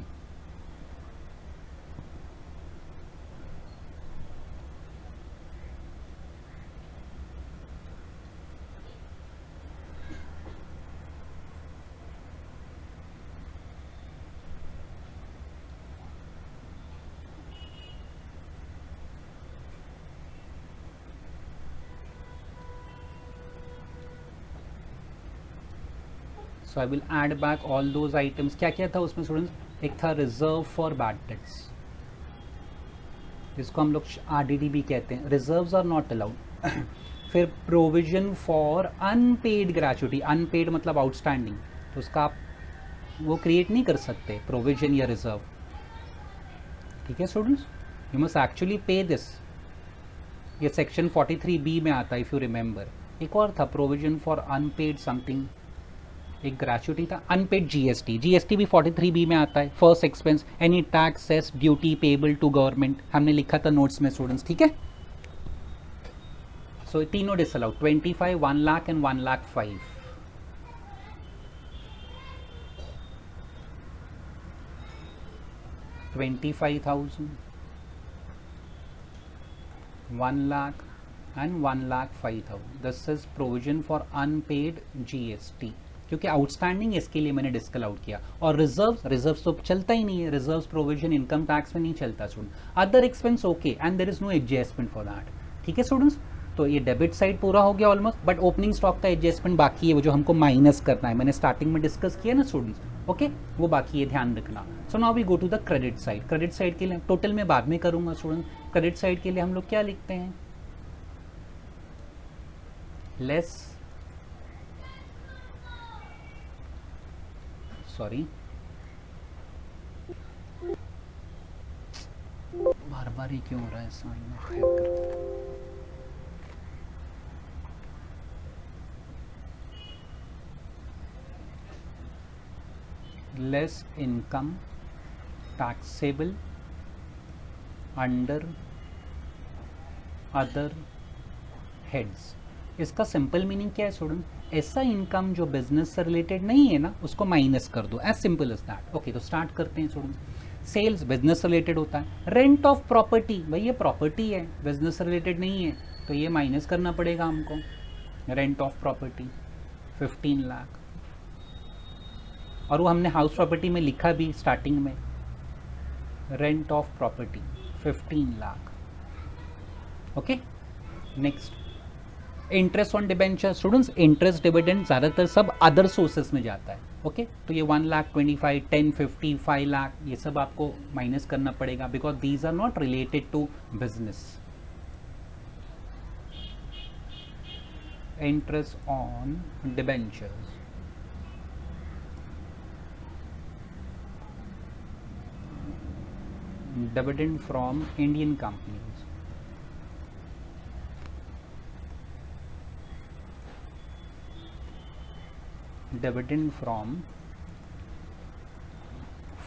So I will add back all those items. क्या क्या था उसमें स्टूडेंट्स, एक था रिजर्व फॉर बैड डेट्स, जिसको हम लोग RDD भी कहते हैं, रिजर्व्स आर नॉट अलाउड। फिर provision for unpaid gratuity, unpaid मतलब आउटस्टैंडिंग, तो उसका आप वो क्रिएट नहीं कर सकते प्रोविजन या रिजर्व, ठीक है स्टूडेंट्स। यू मस्ट एक्चुअली पे दिस, ये सेक्शन 43B में आता है इफ यू रिमेंबर। एक और था प्रोविजन फॉर अनपेड समथिंग, एक ग्रेचुटी था, अनपेड GST भी 43B में आता है। First expense, any tax, cess, duty payable to government, हमने लिखा था नोट्स में स्टूडेंट्स, ठीक है। सो तीनों disallowed, 25, 1 lakh and 1,05,000। 25,000, 1 lakh and 1,05,000। This is provision for unpaid GST, क्योंकि आउटस्टैंडिंग इसके लिए मैंने डिस्कल किया। और रिजर्व्स तो चलता ही नहीं है, रिजर्व्स प्रोविजन इनकम टैक्स में नहीं चलता student. Other expense okay and there is no adjustment for that, ठीक है स्टूडेंट्स। तो ये डेबिट साइड पूरा हो गया ऑलमोस्ट, बट ओपनिंग स्टॉक का एडजस्टमेंट बाकी है, वो जो हमको माइनस करना है, मैंने स्टार्टिंग में डिस्कस किया ना स्टूडेंट्स, ओके वो बाकी है, ध्यान रखना। So now we go to the credit side. Credit side के लिए टोटल में बाद में करूंगा स्टूडेंट। क्रेडिट साइड के लिए हम लोग क्या लिखते हैं, लेस, सॉरी बार बार ही क्यों हो रहा है ऐसा, less income taxable under other heads. इसका सिंपल मीनिंग क्या है स्टूडेंट, ऐसा इनकम जो बिजनेस से रिलेटेड नहीं है ना उसको माइनस कर दो, as simple as that. Okay, तो स्टार्ट करते हैं स्टूडेंट। सेल्स बिजनेस रिलेटेड होता है। रेंट ऑफ प्रॉपर्टी, भाई ये प्रॉपर्टी है, बिजनेस से रिलेटेड नहीं है, तो ये माइनस करना पड़ेगा हमको। रेंट ऑफ प्रॉपर्टी 15 लाख, और वो हमने हाउस प्रॉपर्टी में लिखा भी स्टार्टिंग में, rent of property 15 lakh. Okay, next interest on debenture. Students interest dividend ज़्यादातर सब अदर सोर्सेस में जाता है, ओके तो ये 1,25,000, 10, 50, 5 लाख ये सब आपको माइनस करना पड़ेगा, because these are not related to business. Interest on debentures, dividend from Indian companies, dividend from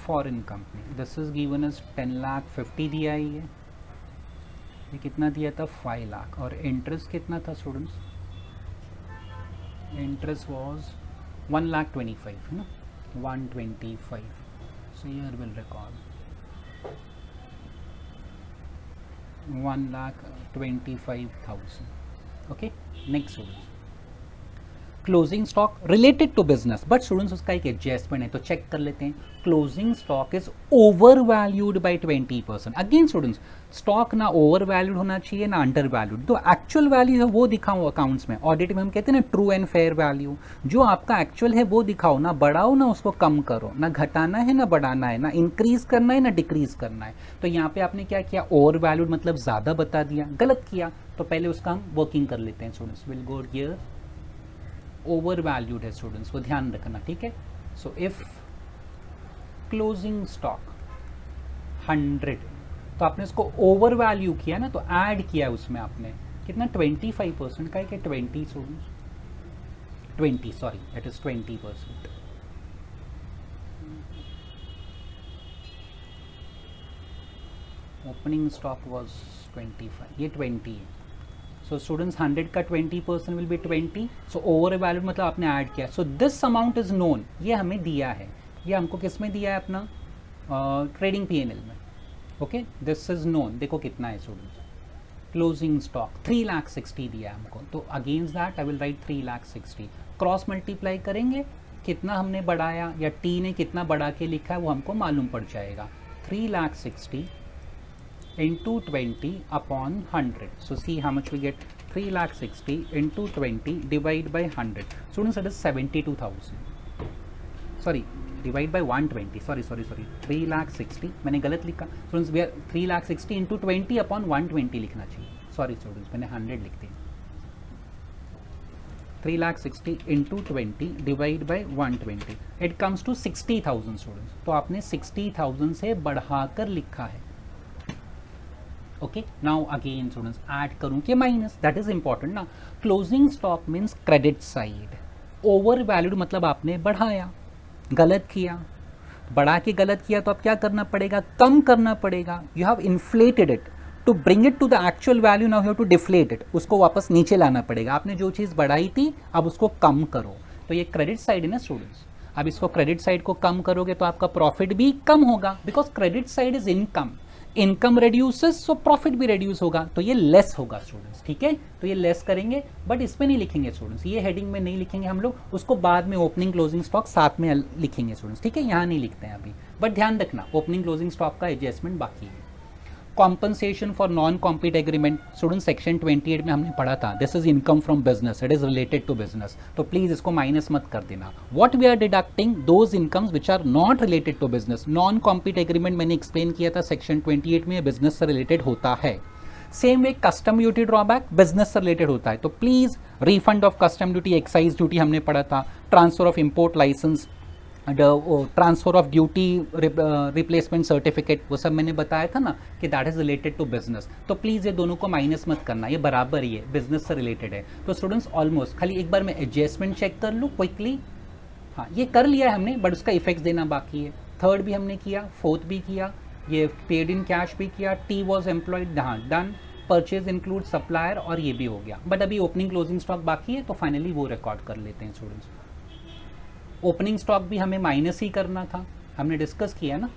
foreign company, this is given as 10,50,000 दिया ही है, ये कितना दिया था 5 लाख, और इंटरेस्ट कितना था स्टूडेंट्स, इंटरेस्ट वाज 1,25,000 है ना, 125. So here we'll record 1,25,000. Okay, next students, closing stock related to business, but students उसका एक एडजस्टमेंट है, तो चेक कर लेते हैं. Closing stock is over valued by 20%. Again students, stock ना ओवर वैल्यूड होना चाहिए ना अंडर वैल्यूड, तो एक्चुअल वैल्यू है वो दिखाओ अकाउंट्स में. ऑडिट में हम कहते हैं ना ट्रू एंड फेयर वैल्यू, जो आपका एक्चुअल है वो दिखाओ, ना बढ़ाओ ना उसको कम करो, ना घटाना है ना बढ़ाना है, ना इंक्रीज करना है ना डिक्रीज करना है. तो यहाँ पे आपने क्या किया, ओवर वैल्यूड मतलब ज़्यादा बता दिया, गलत किया. तो पहले उसका हम वर्किंग कर लेते हैं students. Will go here, over valued है स्टूडेंट्स, को ध्यान रखना, ठीक है. सो इफ क्लोजिंग स्टॉक 100, तो आपने इसको ओवर वैल्यू किया ना, तो ऐड किया उसमें आपने कितना 25% का है क्या, 20 students, 20 sorry, it is 20%. Opening stock was 25, ये 20 है. सो स्टूडेंट्स 100 का 20% will be 20. So over valued मतलब आपने ऐड किया. सो दिस अमाउंट इज नोन, ये हमें दिया है, ये हमको किस में दिया है, अपना ट्रेडिंग P&L में. Okay, this is known. देखो कितना है स्टूडेंट्स, क्लोजिंग स्टॉक 3,60,000 दिया है हमको, तो against that I will write 3,60,000. Cross multiply करेंगे, कितना हमने बढ़ाया या टी ने कितना बढ़ा के लिखा है वो हमको मालूम पड़ जाएगा. 3,60,000 into 20 upon 100. So see how much we get, 3,60,000 into 20 divide by 100. Students, it is 72,000. Sorry, divide by 120. Sorry. 3,60,000 मैंने गलत लिखा. Students, we are 3,60,000 into 20 upon 120 लिखना चाहिए. Sorry students, मैंने 100 लिख दिया. 3,60,000 into 20 divide by 120. It comes to 60,000 students. तो आपने 60,000 से बढ़ाकर लिखा है. Okay, now again students add करूं कि माइनस, दैट इज इंपॉर्टेंट ना. Closing stock means credit side. Over valued मतलब आपने बढ़ाया, गलत किया, बढ़ा के गलत किया, तो अब क्या करना पड़ेगा, कम करना पड़ेगा. You have inflated it to bring it to the actual value, now you have to deflate it, उसको वापस नीचे लाना पड़ेगा. आपने जो चीज़ बढ़ाई थी अब उसको कम करो, तो ये क्रेडिट साइड है ना स्टूडेंट्स. अब इसको क्रेडिट साइड को कम करोगे तो आपका प्रॉफिट भी कम होगा, because credit side is income. Income reduces so profit भी रेड्यूस होगा, तो ये लेस होगा स्टूडेंट्स. ठीक है, तो ये लेस करेंगे, बट इसमें नहीं लिखेंगे स्टूडेंट्स, ये हेडिंग में नहीं लिखेंगे हम लोग, उसको बाद में ओपनिंग क्लोजिंग स्टॉक साथ में लिखेंगे स्टूडेंट्स. ठीक है, यहाँ नहीं लिखते हैं अभी, बट ध्यान रखना ओपनिंग क्लोजिंग स्टॉक का एडजस्टमेंट बाकी है. Compensation for non compete agreement, student section 28 में हमने पढ़ा था, this is income from business, it is related to business, तो प्लीज इसको माइनस मत कर देना. What we are deducting, those incomes which are not related to business. Non compete agreement मैंने एक्सप्लेन किया था सेक्शन 28 में, बिजनेस से रिलेटेड होता है. Same way custom duty drawback business से रिलेटेड होता है, तो please refund of custom duty, excise duty हमने पढ़ा था, transfer of import licence, transfer of duty, replacement certificate, वो सब मैंने बताया था ना कि that is related to business. तो प्लीज़ ये दोनों को माइनस मत करना, ये बराबर ही है, बिजनेस से रिलेटेड है. तो स्टूडेंट्स ऑलमोस्ट खाली एक बार मैं एडजस्टमेंट चेक कर लूँ क्विकली. हाँ, ये कर लिया है हमने, बट उसका इफेक्ट्स देना बाकी है. थर्ड भी हमने किया, फोर्थ भी किया, ये पेड इन कैश भी किया, टी वॉज एम्प्लॉयड, हाँ डन, परचेज इंक्लूड सप्लायर, और ये भी हो गया. बट अभी ओपनिंग क्लोजिंग स्टॉक बाकी है, तो फाइनली वो रिकॉर्ड कर लेते हैं स्टूडेंट्स. ओपनिंग स्टॉक भी हमें माइनस ही करना था, हमने डिस्कस किया ना.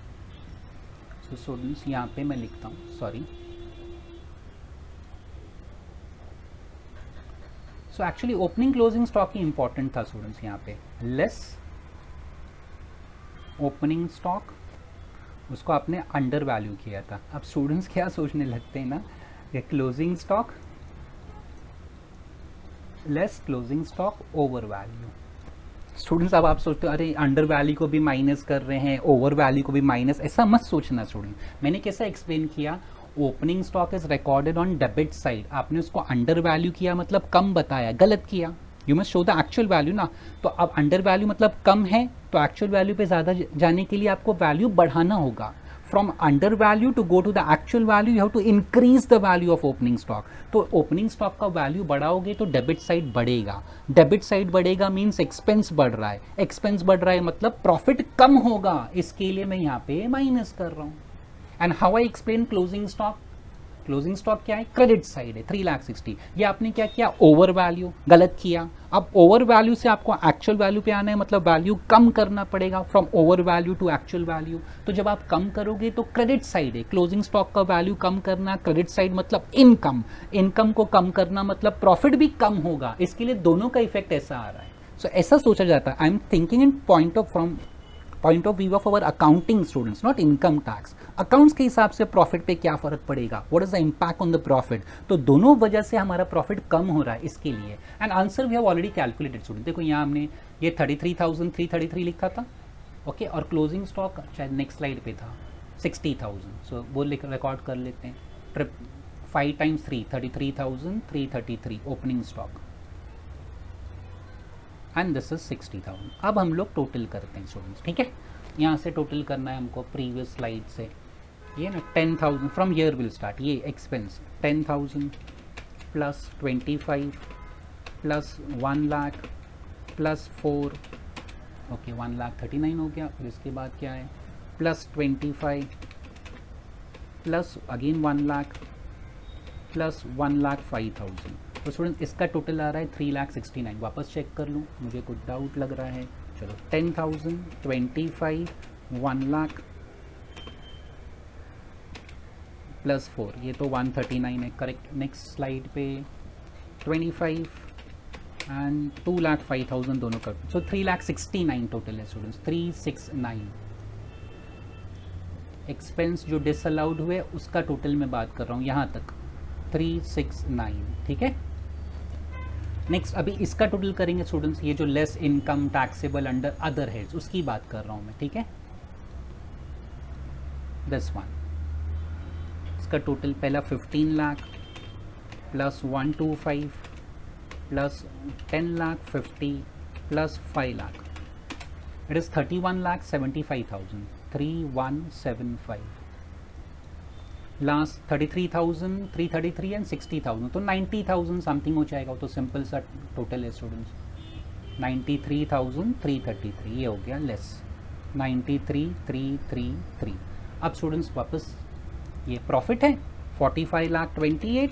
सो स्टूडेंट्स यहाँ पे मैं लिखता हूँ, sorry. So actually opening closing stock ही इंपॉर्टेंट था स्टूडेंट्स. यहाँ पे लेस ओपनिंग स्टॉक, उसको आपने अंडर वैल्यू किया था. अब स्टूडेंट्स क्या सोचने लगते हैं ना, कि closing stock less closing stock over value. Students अब आप सोचते हो अरे अंडर वैल्यू को भी माइनस कर रहे हैं, ओवर वैल्यू को भी माइनस, ऐसा मत सोचना स्टूडेंट. मैंने कैसा एक्सप्लेन किया, opening stock is recorded on debit side, आपने उसको अंडर वैल्यू किया मतलब कम बताया, गलत किया. You must show the actual value ना. तो अब अंडर वैल्यू मतलब कम है, तो एक्चुअल वैल्यू पे ज़्यादा जाने के लिए आपको वैल्यू बढ़ाना होगा. From under value to go to the actual value you have to increase the value of opening stock. तो ओपनिंग स्टॉक का वैल्यू बढ़ाओगे तो डेबिट साइड बढ़ेगा. डेबिट साइड बढ़ेगा मीन्स एक्सपेंस बढ़ रहा है. एक्सपेंस बढ़ रहा है मतलब प्रॉफिट कम होगा. इसके लिए मैं यहाँ पे माइनस कर रहा हूँ. And how I explain closing stock. Closing stock क्या है, क्रेडिट साइड है 3,60,000. ये आपने क्या किया, ओवर वैल्यू गलत किया. अब ओवर वैल्यू से आपको एक्चुअल वैल्यू पे आना है, मतलब वैल्यू कम करना पड़ेगा from over value to actual value. तो जब आप कम करोगे तो क्रेडिट साइड है, क्लोजिंग स्टॉक का वैल्यू कम करना. क्रेडिट साइड मतलब इनकम, इनकम को कम करना मतलब प्रॉफिट भी कम होगा. इसके लिए दोनों का इफेक्ट ऐसा आ रहा है. सो ऐसा सोचा जाता है. I am thinking in point of view of our accounting students, not income tax. Accounts के हिसाब से प्रॉफिट पे क्या फर्क पड़ेगा, what is the impact on the profit. तो दोनों वजह से हमारा प्रॉफिट कम हो रहा है इसके लिए. And answer we have already calculated student. देखो यहाँ हमने ये 33,333 लिखा था. ओके और क्लोजिंग स्टॉक शायद नेक्स्ट स्लाइड पे था 60,000. सो वो रिकॉर्ड कर लेते हैं. 5 × 3 33,333 opening stock and this is 60,000. अब हम लोग टोटल करते हैं स्टूडेंट्स. ठीक है, यहाँ से टोटल करना है हमको प्रीवियस स्लाइड से. ये ना 10,000 फ्रॉम ईयर विल स्टार्ट. ये expense 10,000 plus 25 plus 1 lakh plus 4. Okay 1,39,000 हो गया. फिर इसके बाद क्या है, plus 25 plus again 1 lakh plus 1,05,000. तो स्टूडेंट इसका टोटल आ रहा है 3,69,000. वापस चेक कर लूँ, मुझे कुछ डाउट लग रहा है. चलो 10,000 25 1 लाख प्लस 4, ये तो 139 है करेक्ट. नेक्स्ट स्लाइड पे 25 एंड 2,05,000 दोनों कर. सो 3,69,000 टोटल है स्टूडेंट्स. 369. एक्सपेंस जो डिसअलाउड हुए उसका टोटल मैं बात कर रहा हूँ यहाँ तक 369. ठीक है. नेक्स्ट अभी इसका टोटल करेंगे स्टूडेंट्स. ये जो less income taxable under other heads उसकी बात कर रहा हूँ मैं. ठीक है, दिस वन. इसका टोटल पहला 15 lakh plus 125 plus 10,50,000 plus 5 lakh. It is 31,75,000. 3175. Last 33,333 and 60,000. तो 90,000 समथिंग हो जाएगा. तो सिंपल सा टोटल है स्टूडेंट्स. 93,333 ये हो गया लेस 93,333. अब स्टूडेंट्स वापस ये प्रॉफिट है 45,28,000.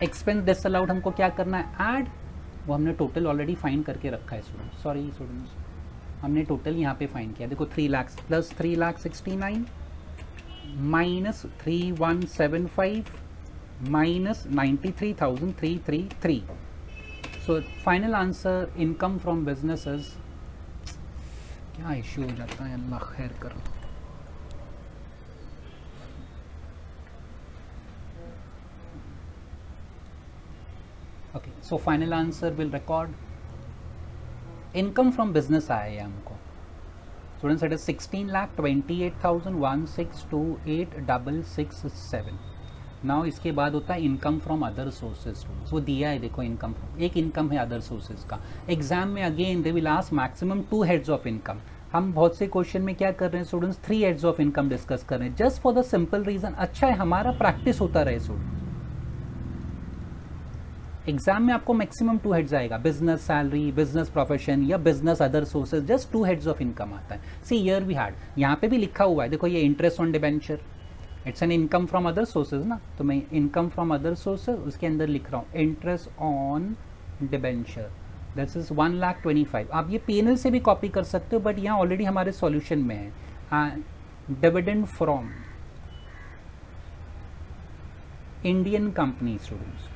एक्सपेंस डिसअलाउड हमको क्या करना है, ऐड. वो हमने टोटल ऑलरेडी फाइंड करके रखा है स्टूडेंट्स. सॉरी स्टूडेंट्स, हमने टोटल यहाँ पे फाइंड किया. देखो 3 lakh plus 3,69,000 minus 3,175 minus 93,333. So final answer income from businesses. क्या इश्यू हो जाता है, अल्लाह खैर करो. Okay so final answer will record income from business आया है हमको स्टूडेंट्स. It is 16,28,162,8,667. नाउ इसके बाद होता है income from other sources students. वो दिया है देखो इनकम, एक इनकम है अदर सोर्सेज का. एग्जाम में again they will ask maximum 2 heads of income. हम बहुत से क्वेश्चन में क्या कर रहे हैं students, 3 heads of income discuss कर रहे हैं just for the simple reason अच्छा है हमारा प्रैक्टिस होता रहे स्टूडेंट. एग्जाम में आपको मैक्सिमम 2 हेड्स आएगा, बिजनेस सैलरी, बिजनेस प्रोफेशन या business other sources. Just 2 heads of income आता है. सी ईयर वी हैड, यहाँ पे भी लिखा हुआ है देखो ये interest on debenture. It's an income from other sources ना. तो मैं इनकम फ्रॉम अदर सोर्सेज उसके अंदर लिख रहा हूँ interest on debenture. This is 1,25,000. आप ये PNL से भी कॉपी कर सकते हो बट यहाँ ऑलरेडी हमारे सॉल्यूशन में है. Dividend from Indian company students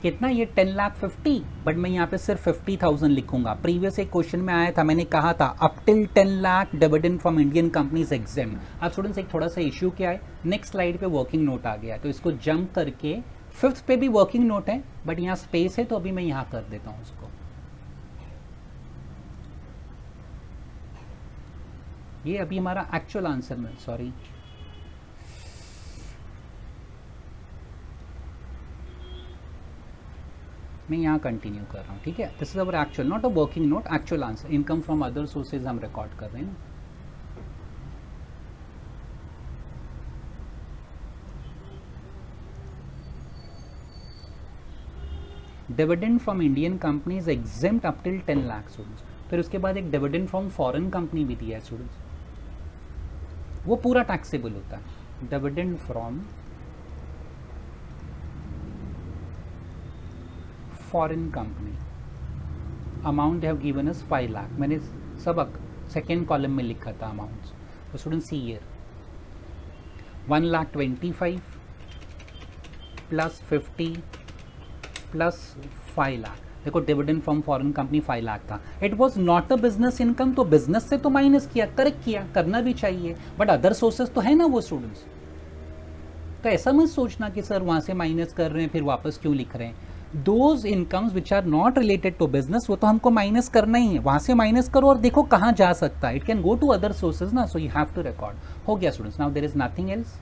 कितना, ये 10,50,000 बट मैं यहाँ पे सिर्फ 50,000 लिखूंगा. प्रीवियस एक क्वेश्चन में आया था, मैंने कहा था up till 10 lakh dividend from Indian companies exam. अब स्टूडेंट्स एक थोड़ा सा इश्यू क्या है, नेक्स्ट स्लाइड पे वर्किंग नोट आ गया तो इसको जंप करके 5th पे भी वर्किंग नोट है बट यहाँ स्पेस है तो अभी मैं यहाँ कर देता हूँ उसको. ये अभी हमारा एक्चुअल आंसर में, सॉरी मैं यहाँ कंटिन्यू कर रहा हूँ. ठीक है, this is our actual, not a working note, actual answer. Income from other sources हम रिकॉर्ड कर रहे हैं ना. Dividend from Indian company is exempt up till 10 lakh students. फिर उसके बाद एक डिविडेंड फ्रॉम फॉरेन कंपनी भी दिया है स्टूडेंट्स, वो पूरा टैक्सेबल होता है। Dividend from foreign company, amount they have given us 5 lakh. मैंने सब सेकेंड कॉलम में लिखा था अमाउंट्स, तो student see here 1,25,000 plus 50 plus 5 lakh. देखो dividend from foreign company 5 lakh था, it was not a business income, तो बिजनेस से तो माइनस किया, करेक्ट किया, करना भी चाहिए, बट अदर सोर्सेज तो है ना वो स्टूडेंट्स। तो ऐसा मत सोचना कि सर वहाँ से माइनस कर रहे हैं फिर वापस क्यों लिख रहे हैं। Those incomes which are not related to business, वो तो हमको माइनस करना ही है, वहाँ से माइनस करो और देखो कहाँ जा सकता है, it can go to other sources ना, so you have to record. हो गया students, now there is nothing else.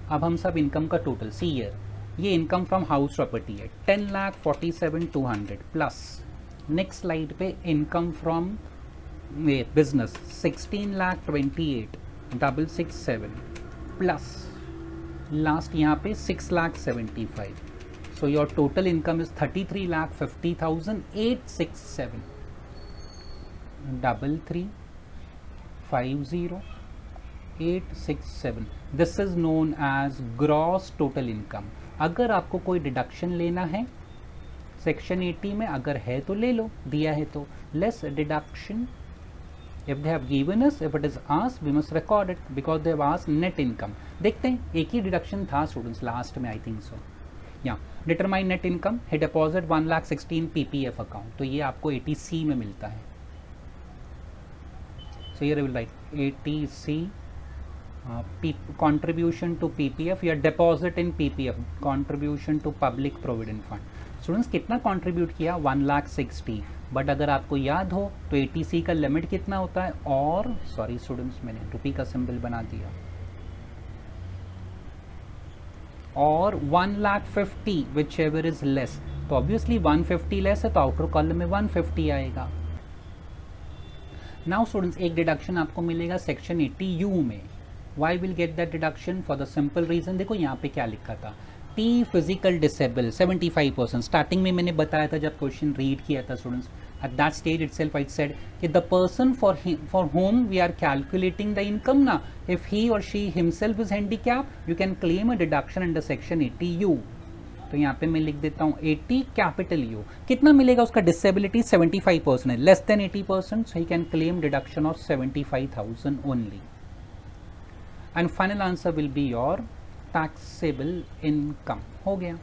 अब हम सब इनकम का टोटल सी ईयर, ये इनकम फ्रॉम हाउस प्रॉपर्टी है 10,47,200 प्लस नेक्स्ट स्लाइड पे income from business 16,28,667 plus last यहाँ पे 6,75,000, so your total income is 33,50,867 33,50,867। This is known as gross total income. अगर आपको कोई डिडक्शन लेना है सेक्शन 80 में, अगर है तो ले लो, दिया है तो, less deduction if they have given us, if it is asked we must record it because they have asked net income। देखते हैं, एक ही डिडक्शन था स्टूडेंट्स लास्ट में, आई थिंक सो। या डिटरमाइन नेट इनकम है, डिपॉजिट 1,16,000 पीपीएफ अकाउंट, तो ये आपको 80C में मिलता है। सो ये will write 80C contribution to PPF या deposit in PPF, contribution to public provident fund। Students कितना कंट्रीब्यूट किया 1,60,000, बट अगर आपको याद हो तो 80C का लिमिट कितना होता है, और सॉरी स्टूडेंट्स मैंने रुपी का सिंबल बना दिया, और 1,50,000 विच एवर इज लेस, तो ऑब्वियसली 150 लेस है तो आउटर कॉलम में 150 आएगा। नाउ स्टूडेंट्स एक डिडक्शन आपको मिलेगा सेक्शन 80U में। Why will get that deduction? For the simple reason, देखो यहाँ पे क्या लिखा था, टी फिजिकल डिसेबल 75%। स्टार्टिंग में मैंने बताया था जब क्वेश्चन रीड किया था students, at that stage itself I said कि the person for whom we are calculating the income ना, इफ ही और she himself is handicap you can claim a deduction under section 80U। तो यहाँ पे मैं लिख देता हूँ 80 कैपिटल U। कितना मिलेगा उसका डिसेबिलिटी? 75% है, less than 80%, so he can claim deduction of 75,000 only. And final answer will be your taxable income. हो गया।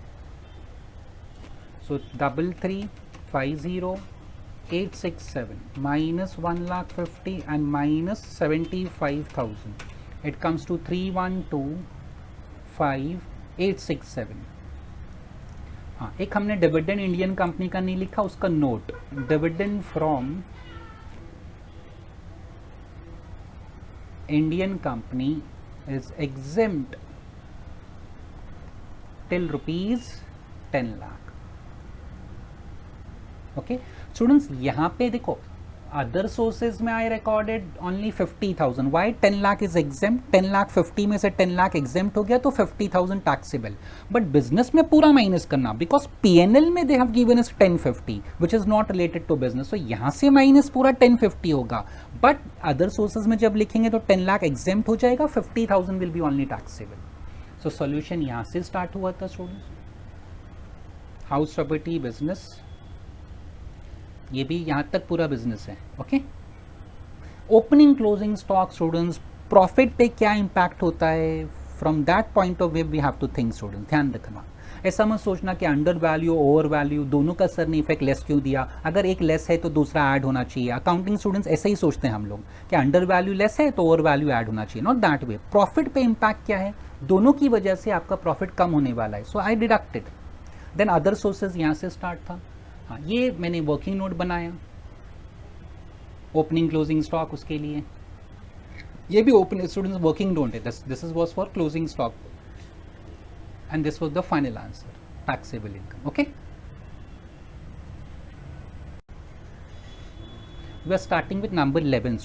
So 33,50,867 minus 1,50,000 and minus 75,000, it comes to 3,12,5,867। हाँ, एक हमने डिविडेंड इंडियन कंपनी का नहीं लिखा, उसका note, dividend from Indian company is exempt till ₹10 lakh। Okay students, यहाँ पे देखो अदर सोर्सेज में I recorded only 50,000। Why 10 lakh is exempt? 10 lakh 50 में से 10 लाख एग्जेम्प्ट हो गया तो 50,000 टैक्सेबल, बट बिजनेस में पूरा माइनस करना, बिकॉज PNL में they have given us 1050 which is not related to business, तो यहाँ से माइनस पूरा 1050 होगा, बट अदर सोर्सेज में जब लिखेंगे तो 10 लाख एग्जेम्प्ट हो जाएगा, 50,000 will be only taxable. So solution यहाँ से स्टार्ट हुआ था स्टूडेंट्स, हाउस प्रॉपर्टी बिजनेस, ये भी यहाँ तक पूरा बिजनेस है। Okay, opening closing stock students, profit पे क्या इंपैक्ट होता है, from that point of view we have to think student, ध्यान रखना। ऐसा मत सोचना कि अंडर वैल्यू ओवर वैल्यू दोनों का सर ने इफेक्ट लेस क्यों दिया, अगर एक लेस है तो दूसरा ऐड होना चाहिए। अकाउंटिंग स्टूडेंट्स ऐसे ही सोचते हैं हम लोग कि अंडर वैल्यू लेस है तो ओवर वैल्यू ऐड होना चाहिए, नॉट दैट वे। प्रॉफिट पे इंपैक्ट क्या है, दोनों की वजह से आपका प्रॉफिट कम होने वाला है, सो आई डिडक्टेड। देन अदर सोर्सेज यहाँ से स्टार्ट था। हाँ, ये मैंने वर्किंग नोट बनाया, ओपनिंग क्लोजिंग स्टॉक उसके लिए, ये भी ओपन स्टूडेंट्स वर्किंग नोट है, this is was for closing stock and this was the final answer, taxable income. Okay, we are starting with number 11.